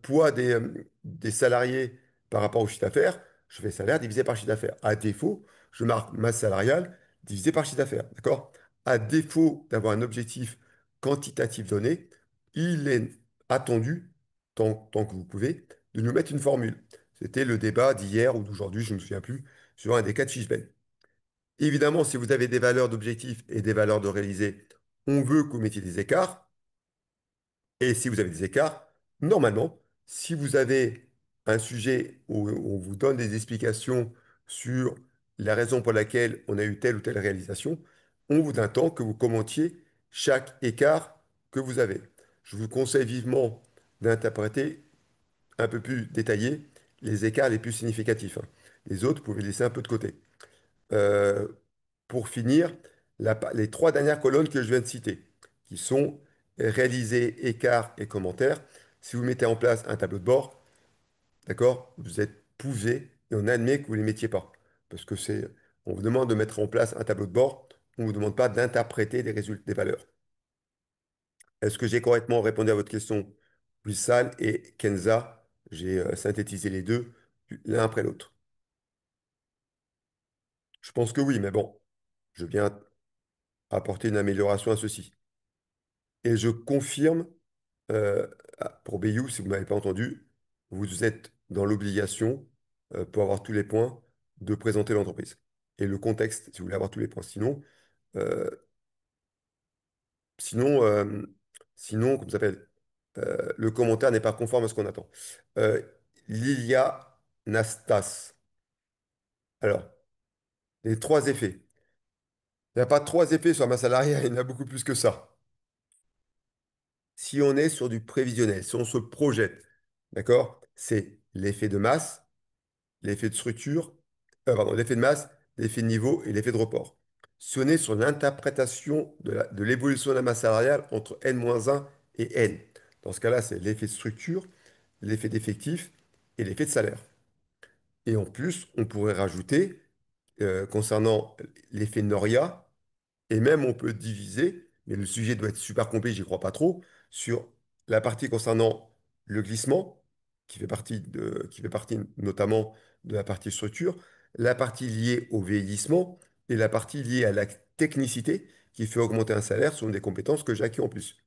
poids des salariés par rapport au chiffre d'affaires, je fais salaire divisé par chiffre d'affaires. À défaut, je marque masse salariale divisé par chiffre d'affaires. D'accord? À défaut d'avoir un objectif quantitatif donné, il est attendu, tant que vous pouvez, de nous mettre une formule. C'était le débat d'hier ou d'aujourd'hui, je ne me souviens plus, sur un des cas de Fishbane. Évidemment, si vous avez des valeurs d'objectifs et des valeurs de réaliser, on veut que vous mettiez des écarts. Et si vous avez des écarts, normalement, si vous avez un sujet où on vous donne des explications sur la raison pour laquelle on a eu telle ou telle réalisation, on vous attend que vous commentiez chaque écart que vous avez. Je vous conseille vivement d'interpréter un peu plus détaillé les écarts les plus significatifs, hein. Les autres, vous pouvez laisser un peu de côté. Euh, pour finir, les trois dernières colonnes que je viens de citer, qui sont réalisés, écarts et commentaires. Si vous mettez en place un tableau de bord, d'accord, vous êtes poussé et on admet que vous ne les mettiez pas. Parce que on vous demande de mettre en place un tableau de bord, on ne vous demande pas d'interpréter des résultats, des valeurs. Est-ce que j'ai correctement répondu à votre question? Wissal et Kenza, j'ai synthétisé les deux, l'un après l'autre. Je pense que oui, mais bon, je viens apporter une amélioration à ceci. Et je confirme, pour Bayou, si vous ne m'avez pas entendu, vous êtes dans l'obligation, pour avoir tous les points, de présenter l'entreprise. Et le contexte, si vous voulez avoir tous les points. Euh, sinon, euh, sinon, comment ça s'appelle? Le commentaire n'est pas conforme à ce qu'on attend. Euh, Lilia Nastas. Alors, les trois effets. Il n'y a pas trois effets sur ma salariée, il y en a beaucoup plus que ça. Si on est sur du prévisionnel, si on se projette, d'accord, c'est l'effet de masse, l'effet de structure, pardon, l'effet de masse, l'effet de niveau et l'effet de report. Si on est sur l'interprétation de l'évolution de la masse salariale entre N-1 et N, dans ce cas-là, c'est l'effet de structure, l'effet d'effectif et l'effet de salaire. Et en plus, on pourrait rajouter, concernant l'effet Noria, et même on peut diviser, mais le sujet doit être super complet, j'y crois pas trop, sur la partie concernant le glissement, qui fait partie notamment de la partie structure, la partie liée au vieillissement et la partie liée à la technicité qui fait augmenter un salaire sont des compétences que j'ai acquis en plus.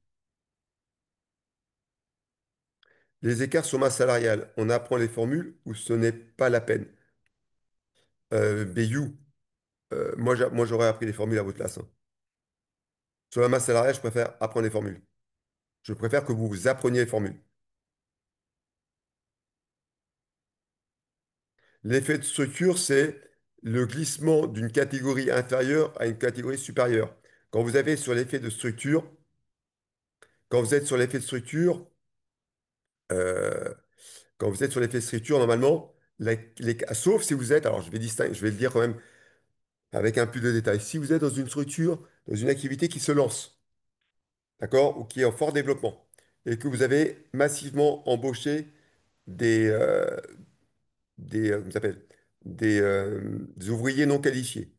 Les écarts sur masse salariale, on apprend les formules ou ce n'est pas la peine. Bayou, moi j'aurais appris les formules à votre place, hein. Sur la masse salariale, je préfère apprendre les formules. Je préfère que vous appreniez les formules. L'effet de structure, c'est le glissement d'une catégorie inférieure à une catégorie supérieure. Quand vous avez sur l'effet de structure, quand vous êtes sur l'effet de structure, euh, quand vous êtes sur l'effet de structure, normalement, sauf si vous êtes, alors je vais le dire quand même avec un peu de détail, si vous êtes dans une structure, dans une activité qui se lance, d'accord, ou qui est en fort développement, et que vous avez massivement embauché des, euh, comment ça s'appelle, des ouvriers non qualifiés.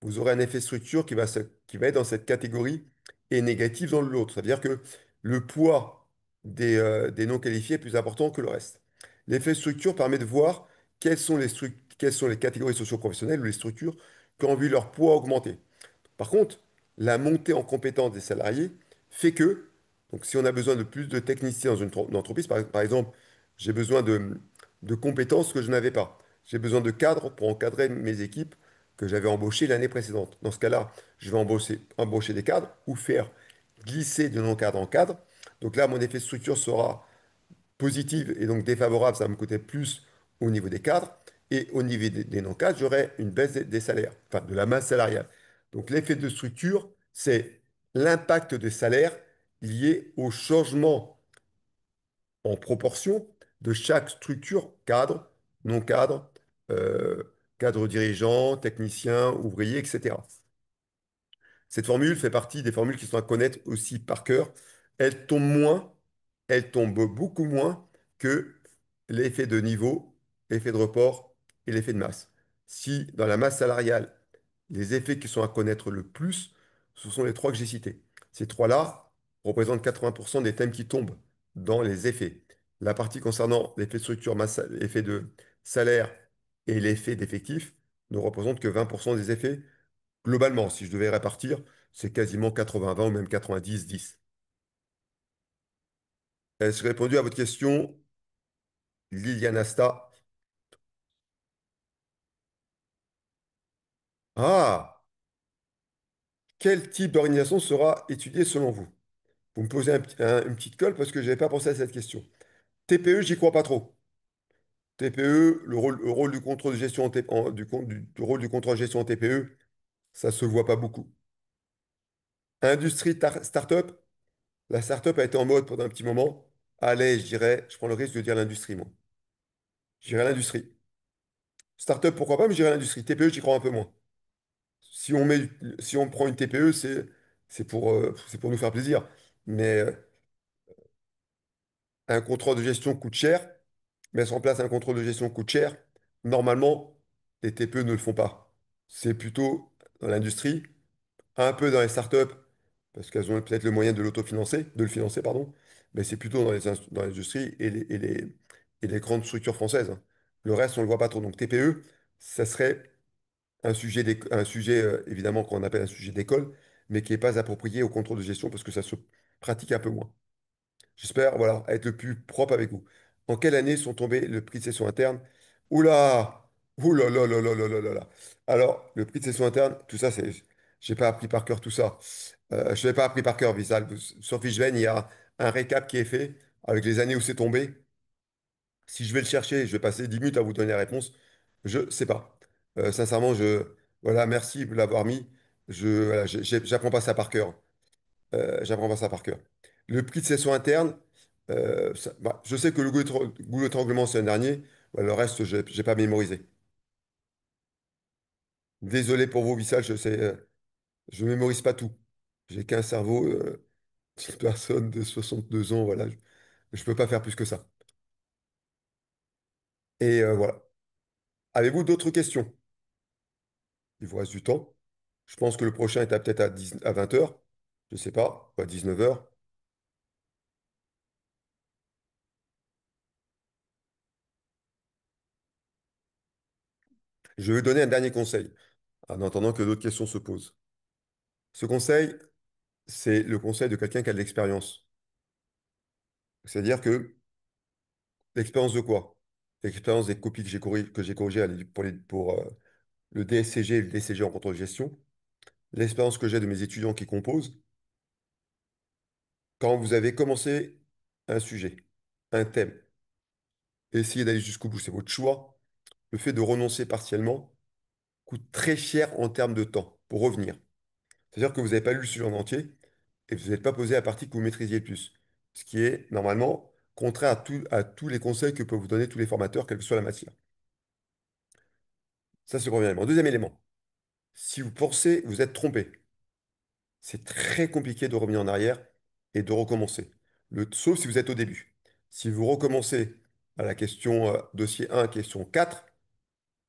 Vous aurez un effet structure qui va être dans cette catégorie et négatif dans l'autre. C'est-à-dire que le poids des non qualifiés est plus important que le reste. L'effet structure permet de voir quelles sont les catégories socio-professionnelles ou les structures qui ont vu leur poids augmenter. Par contre, la montée en compétence des salariés fait que, donc si on a besoin de plus de technicité dans une entreprise, par exemple, j'ai besoin de compétences que je n'avais pas. J'ai besoin de cadres pour encadrer mes équipes que j'avais embauchées l'année précédente. Dans ce cas-là, je vais embaucher des cadres ou faire glisser de non-cadre en cadre. Donc là, mon effet de structure sera positive et donc défavorable, ça va me coûter plus au niveau des cadres. Et au niveau des non-cadres, j'aurai une baisse des salaires, enfin de la masse salariale. Donc l'effet de structure, c'est l'impact des salaires lié au changement en proportion de chaque structure, cadre, non-cadre, euh, cadre dirigeant, technicien, ouvrier, etc. Cette formule fait partie des formules qui sont à connaître aussi par cœur. Elle tombe moins, elle tombe beaucoup moins que l'effet de niveau, effet de report et l'effet de masse. Si dans la masse salariale, les effets qui sont à connaître le plus, ce sont les trois que j'ai cités. Ces trois-là représentent 80% des thèmes qui tombent dans les effets. La partie concernant l'effet de structure, masse, l'effet de salaire et l'effet d'effectif ne représente que 20% des effets. Globalement, si je devais répartir, c'est quasiment 80-20 ou même 90-10. Ai-je répondu à votre question, Liliana Sta? Ah, quel type d'organisation sera étudié selon vous? Vous me posez une petite colle parce que je n'avais pas pensé à cette question. TPE, j'y crois pas trop. TPE, le rôle du contrôle de gestion en du rôle du contrôle de gestion en TPE, ça se voit pas beaucoup. Start-up, la start-up a été en mode pendant un petit moment. Allez, je prends le risque de dire l'industrie, moi. Je dirais l'industrie. Start-up, pourquoi pas, mais je dirais l'industrie. TPE, j'y crois un peu moins. Si on met, si on prend une TPE, c'est pour nous faire plaisir. Mais un contrôle de gestion coûte cher. Mettre en place un contrôle de gestion coûte cher. Normalement, les TPE ne le font pas. C'est plutôt dans l'industrie, un peu dans les startups, parce qu'elles ont peut-être le moyen de le financer, pardon. Mais c'est plutôt dans l'industrie et les grandes structures françaises, hein. Le reste, on ne le voit pas trop. Donc TPE, ça serait un sujet évidemment qu'on appelle un sujet d'école, mais qui n'est pas approprié au contrôle de gestion parce que ça se pratique un peu moins. J'espère, voilà, être le plus propre avec vous. En quelle année sont tombés le prix de session interne? Oula! Oula là là là là là là là. Alors, le prix de session interne, tout ça, j'ai pas appris par cœur tout ça. Je l'ai pas appris par cœur, Visal. Sur Fishben, il y a un récap qui est fait avec les années où c'est tombé. Si je vais le chercher, je vais passer 10 minutes à vous donner la réponse. Je ne sais pas. Sincèrement, voilà, merci de l'avoir mis. Voilà, j'apprends pas ça par cœur. J'apprends pas ça par cœur. Le prix de session interne, je sais que le goulot d'étranglement, c'est un dernier. Ouais, le reste, je n'ai pas mémorisé. Désolé pour vous, Vissal, je ne mémorise pas tout. J'ai qu'un cerveau d'une personne de 62 ans. Voilà, je ne peux pas faire plus que ça. Et voilà. Avez-vous d'autres questions? Il vous reste du temps. Je pense que le prochain est peut-être à 20 heures. Je ne sais pas, ou à 19 heures. Je vais donner un dernier conseil, en attendant que d'autres questions se posent. Ce conseil, c'est le conseil de quelqu'un qui a de l'expérience. C'est-à-dire que l'expérience de quoi? L'expérience des copies que j'ai corrigées pour le DSCG et le DCG en contrôle de gestion. L'expérience que j'ai de mes étudiants qui composent. Quand vous avez commencé un sujet, un thème, essayez d'aller jusqu'au bout, c'est votre choix. Le fait de renoncer partiellement coûte très cher en termes de temps pour revenir. C'est-à-dire que vous n'avez pas lu le sujet en entier et vous n'êtes pas posé la partie que vous maîtrisiez le plus. Ce qui est normalement contraire à tous les conseils que peuvent vous donner tous les formateurs, quelle que soit la matière. Ça, c'est le premier élément. Deuxième élément, si vous pensez vous êtes trompé, c'est très compliqué de revenir en arrière et de recommencer. Sauf si vous êtes au début. Si vous recommencez à la question dossier 1, question 4,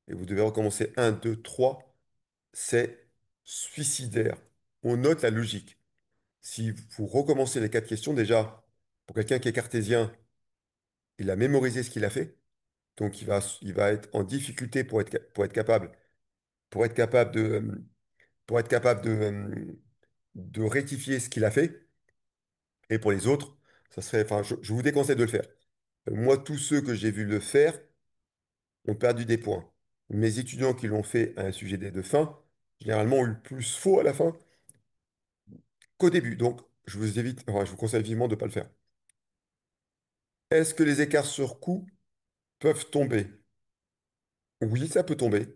et vous devez recommencer 1, 2, 3, c'est suicidaire. On note la logique. Si vous recommencez les quatre questions, déjà, pour quelqu'un qui est cartésien, il a mémorisé ce qu'il a fait. Donc, il va être en difficulté pour être capable de rectifier ce qu'il a fait. Et pour les autres, ça serait, enfin, je vous déconseille de le faire. Moi, tous ceux que j'ai vus le faire ont perdu des points. Mes étudiants qui l'ont fait à un sujet de fin, généralement, ont eu plus faux à la fin qu'au début. Donc, je vous conseille vivement de ne pas le faire. Est-ce que les écarts sur coût peuvent tomber? Oui, ça peut tomber.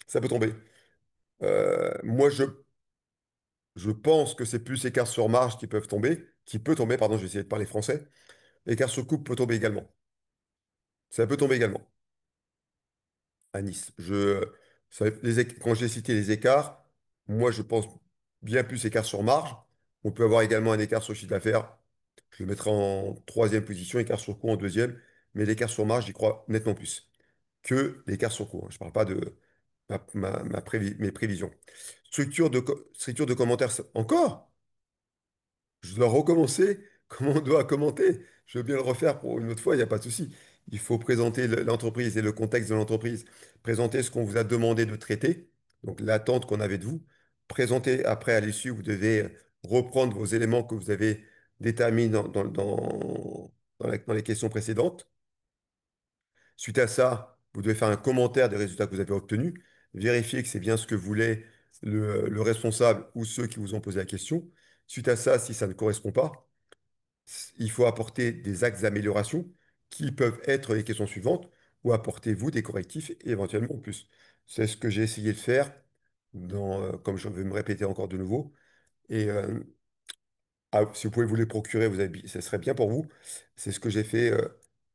Ça peut tomber. Moi, je pense que c'est plus écart sur marge qui peut tomber, pardon, je vais essayer de parler français. Écart sur coupe peut tomber également. Ça peut tomber également à Nice. Quand j'ai cité les écarts, moi, je pense bien plus écart sur marge. On peut avoir également un écart sur chiffre d'affaires. Je le mettrai en troisième position, écart sur coût en deuxième. Mais l'écart sur marge, j'y crois nettement plus. que l'écart sur cours, hein. Je ne parle pas de mes prévisions. Structure de commentaires, encore? Je dois recommencer comment on doit commenter. Je veux bien le refaire pour une autre fois, il n'y a pas de souci. Il faut présenter l'entreprise et le contexte de l'entreprise, présenter ce qu'on vous a demandé de traiter, donc l'attente qu'on avait de vous. Présenter après, à l'issue, vous devez reprendre vos éléments que vous avez déterminés dans les questions précédentes. Suite à ça, vous devez faire un commentaire des résultats que vous avez obtenus, vérifier que c'est bien ce que voulait le responsable ou ceux qui vous ont posé la question. Suite à ça, si ça ne correspond pas, il faut apporter des axes d'amélioration qui peuvent être les questions suivantes ou apporter vous des correctifs et éventuellement plus. C'est ce que j'ai essayé de faire comme je vais me répéter encore de nouveau. Et si vous pouvez vous les procurer, ce serait bien pour vous. C'est ce que j'ai fait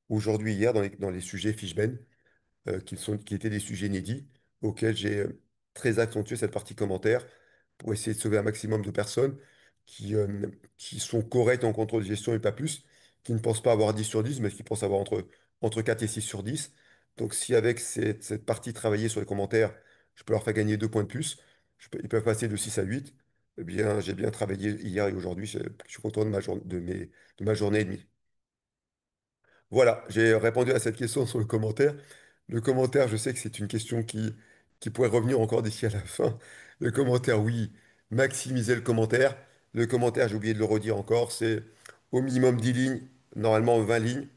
aujourd'hui, hier, dans les sujets Fishben qui étaient des sujets inédits auxquels j'ai très accentué cette partie commentaire pour essayer de sauver un maximum de personnes qui, euh, qui sont correctes en contrôle de gestion et pas plus, qui ne pensent pas avoir 10 sur 10 mais qui pensent avoir entre 4 et 6 sur 10. Donc si avec cette partie travaillée sur les commentaires, je peux leur faire gagner 2 points de plus, ils peuvent passer de 6 à 8, eh bien, j'ai bien travaillé hier et aujourd'hui, je suis content de ma journée et demie. Voilà, j'ai répondu à cette question sur le commentaire. Le commentaire, je sais que c'est une question qui pourrait revenir encore d'ici à la fin. Le commentaire, oui, maximiser le commentaire. Le commentaire, j'ai oublié de le redire encore, c'est au minimum 10 lignes, normalement 20 lignes.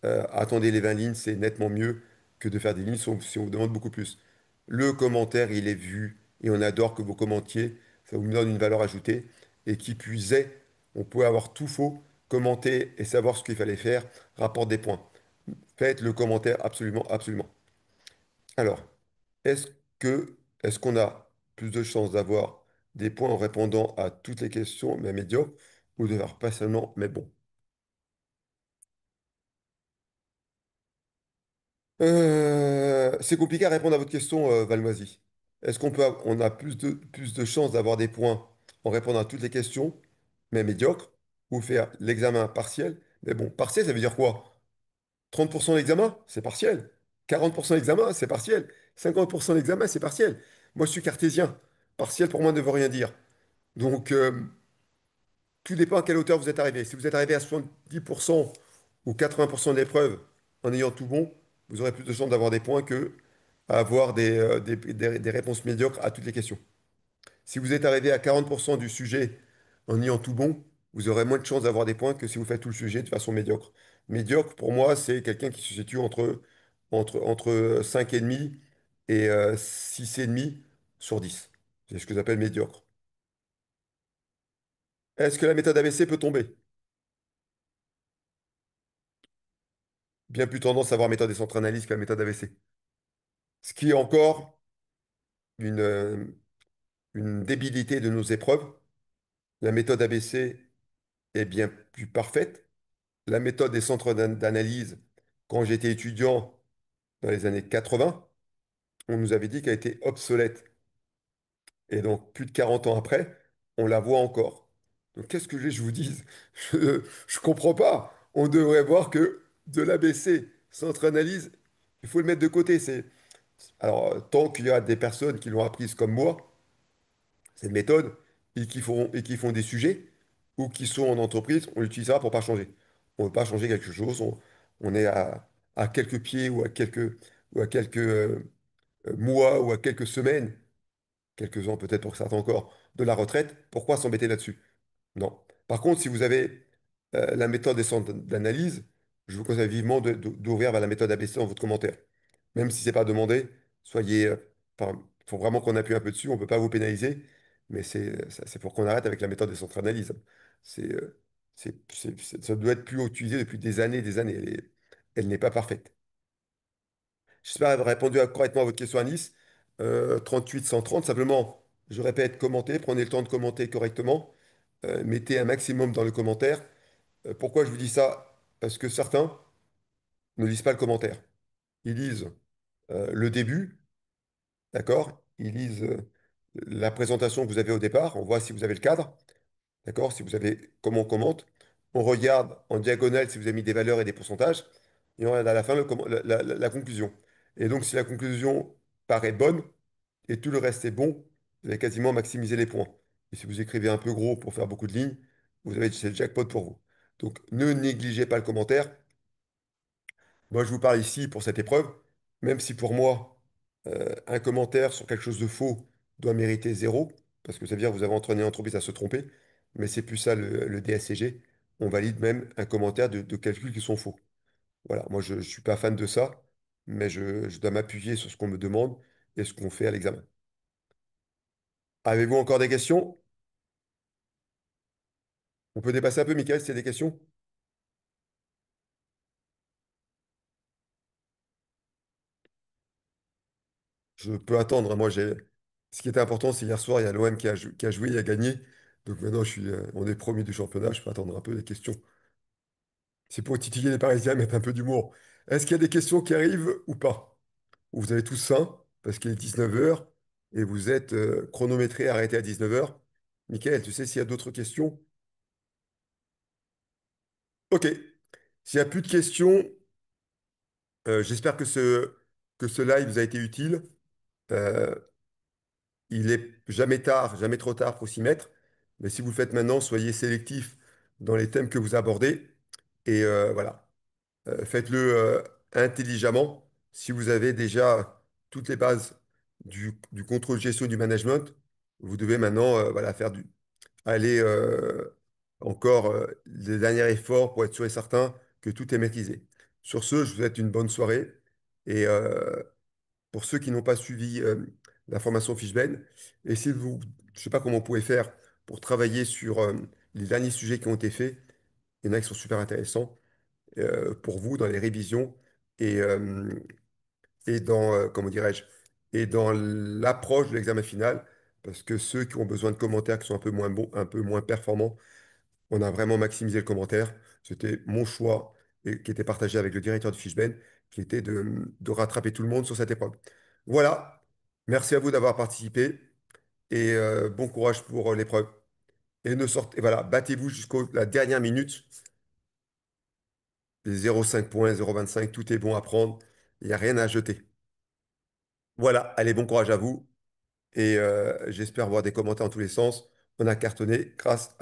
Attendez, les 20 lignes, c'est nettement mieux que de faire des lignes si on vous demande beaucoup plus. Le commentaire, il est vu et on adore que vous commentiez. Ça vous donne une valeur ajoutée. Et qui plus est, on peut avoir tout faux, commenter et savoir ce qu'il fallait faire, rapporte des points. Faites le commentaire absolument, absolument. Alors, est-ce est-ce qu'on a plus de chances d'avoir des points en répondant à toutes les questions, mais médiocres, ou de faire pas seulement, mais bon? C'est compliqué à répondre à votre question, Valmoisy. On a plus de chances d'avoir des points en répondant à toutes les questions, mais médiocres, ou faire l'examen partiel? Mais bon, partiel, ça veut dire quoi? 30% d'examen, c'est partiel. 40% d'examen, c'est partiel. 50% d'examen, c'est partiel. Moi, je suis cartésien. Partiel, pour moi, ne veut rien dire. Donc, tout dépend à quelle hauteur vous êtes arrivé. Si vous êtes arrivé à 70% ou 80% de l'épreuve en ayant tout bon, vous aurez plus de chances d'avoir des points que à avoir des réponses médiocres à toutes les questions. Si vous êtes arrivé à 40% du sujet en ayant tout bon, vous aurez moins de chances d'avoir des points que si vous faites tout le sujet de façon médiocre. Médiocre, pour moi, c'est quelqu'un qui se situe entre 5,5 et 6,5 sur 10. C'est ce que j'appelle médiocre. Est-ce que la méthode ABC peut tomber? Bien plus tendance à avoir méthode et centre-analyse que la méthode ABC. Ce qui est encore une, euh, une débilité de nos épreuves. La méthode ABC est bien plus parfaite. La méthode des centres d'analyse, quand j'étais étudiant dans les années 80, on nous avait dit qu'elle était obsolète. Et donc, plus de 40 ans après, on la voit encore. Donc, qu'est-ce que je vous dise? Je ne comprends pas. On devrait voir que de l'ABC, centre analyse, il faut le mettre de côté. Alors, tant qu'il y a des personnes qui l'ont apprise comme moi, cette méthode, et qui font des sujets, ou qui sont en entreprise, on l'utilisera pour pas changer. On ne veut pas changer quelque chose. On est à quelques pieds ou à quelques mois ou à quelques semaines, quelques ans peut-être pour certains encore, de la retraite. Pourquoi s'embêter là-dessus? Non. Par contre, si vous avez la méthode des centres d'analyse, je vous conseille vivement d'ouvrir vers la méthode ABC dans votre commentaire. Même si ce n'est pas demandé, soyez. Enfin, il faut vraiment qu'on appuie un peu dessus, on ne peut pas vous pénaliser, mais c'est pour qu'on arrête avec la méthode des centres d'analyse. C'est, ça doit être plus utilisé depuis des années et des années. Elle n'est pas parfaite. J'espère avoir répondu correctement à votre question, Anis. 38 130, simplement, je répète, commentez, prenez le temps de commenter correctement. Mettez un maximum dans le commentaire. Pourquoi je vous dis ça? Parce que certains ne lisent pas le commentaire. Ils lisent le début, d'accord? Ils lisent la présentation que vous avez au départ. On voit si vous avez le cadre, d'accord? Si vous avez comment on commente. On regarde en diagonale si vous avez mis des valeurs et des pourcentages. Et on regarde à la fin la conclusion. Et donc, si la conclusion paraît bonne et tout le reste est bon, vous avez quasiment maximisé les points. Et si vous écrivez un peu gros pour faire beaucoup de lignes, vous avez c'est le jackpot pour vous. Donc, ne négligez pas le commentaire. Moi, je vous parle ici pour cette épreuve, même si pour moi, un commentaire sur quelque chose de faux doit mériter zéro, parce que ça veut dire que vous avez entraîné l'entreprise à se tromper, mais c'est plus ça le DSCG. On valide même un commentaire de calculs qui sont faux. Voilà, moi, je ne suis pas fan de ça, mais je dois m'appuyer sur ce qu'on me demande et ce qu'on fait à l'examen. Avez-vous encore des questions? On peut dépasser un peu, Michael, s'il y a des questions? Je peux attendre, hein. Moi, j'ai... Ce qui était important, c'est hier soir, il y a l'OM qui a joué, il a gagné. Donc maintenant, on est premier du championnat, je peux attendre un peu les questions. C'est pour titiller les Parisiens, mettre un peu d'humour. Est-ce qu'il y a des questions qui arrivent ou pas? Ou vous avez tous faim, parce qu'il est 19 heures et vous êtes chronométré, arrêté à 19 heures. Michael, tu sais s'il y a d'autres questions? Ok. S'il n'y a plus de questions, j'espère que ce live vous a été utile. Euh, il est jamais tard, jamais trop tard pour s'y mettre. Mais si vous le faites maintenant, soyez sélectif dans les thèmes que vous abordez. Et voilà. Faites-le intelligemment. Si vous avez déjà toutes les bases du contrôle gestion du management, vous devez maintenant voilà, aller encore les derniers efforts pour être sûr et certain que tout est maîtrisé. Sur ce, je vous souhaite une bonne soirée. Et pour ceux qui n'ont pas suivi la formation Fishben, essayez je ne sais pas comment vous pouvez faire pour travailler sur les derniers sujets qui ont été faits. Il y en a qui sont super intéressants pour vous dans les révisions et, euh, et dans, comment dirais-je, et dans l'approche de l'examen final, parce que ceux qui ont besoin de commentaires qui sont un peu moins bons, un peu moins performants, on a vraiment maximisé le commentaire. C'était mon choix et qui était partagé avec le directeur de Fishben, qui était de rattraper tout le monde sur cette épreuve. Voilà. Merci à vous d'avoir participé et bon courage pour l'épreuve. Et ne sortez, voilà, battez-vous jusqu'à la dernière minute. Les 0,5 points, 0,25, tout est bon à prendre. Il n'y a rien à jeter. Voilà, allez, bon courage à vous. Et j'espère voir des commentaires dans tous les sens. On a cartonné grâce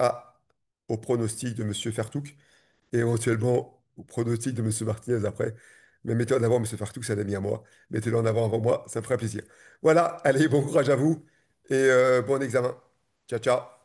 au pronostic de Monsieur Fertouk et éventuellement au pronostic de Monsieur Martinez après. Mais mettez en avant Monsieur Fertouk, c'est un ami à moi. Mettez-le en avant moi, ça me ferait plaisir. Voilà, allez, bon courage à vous et bon examen. Ciao, ciao.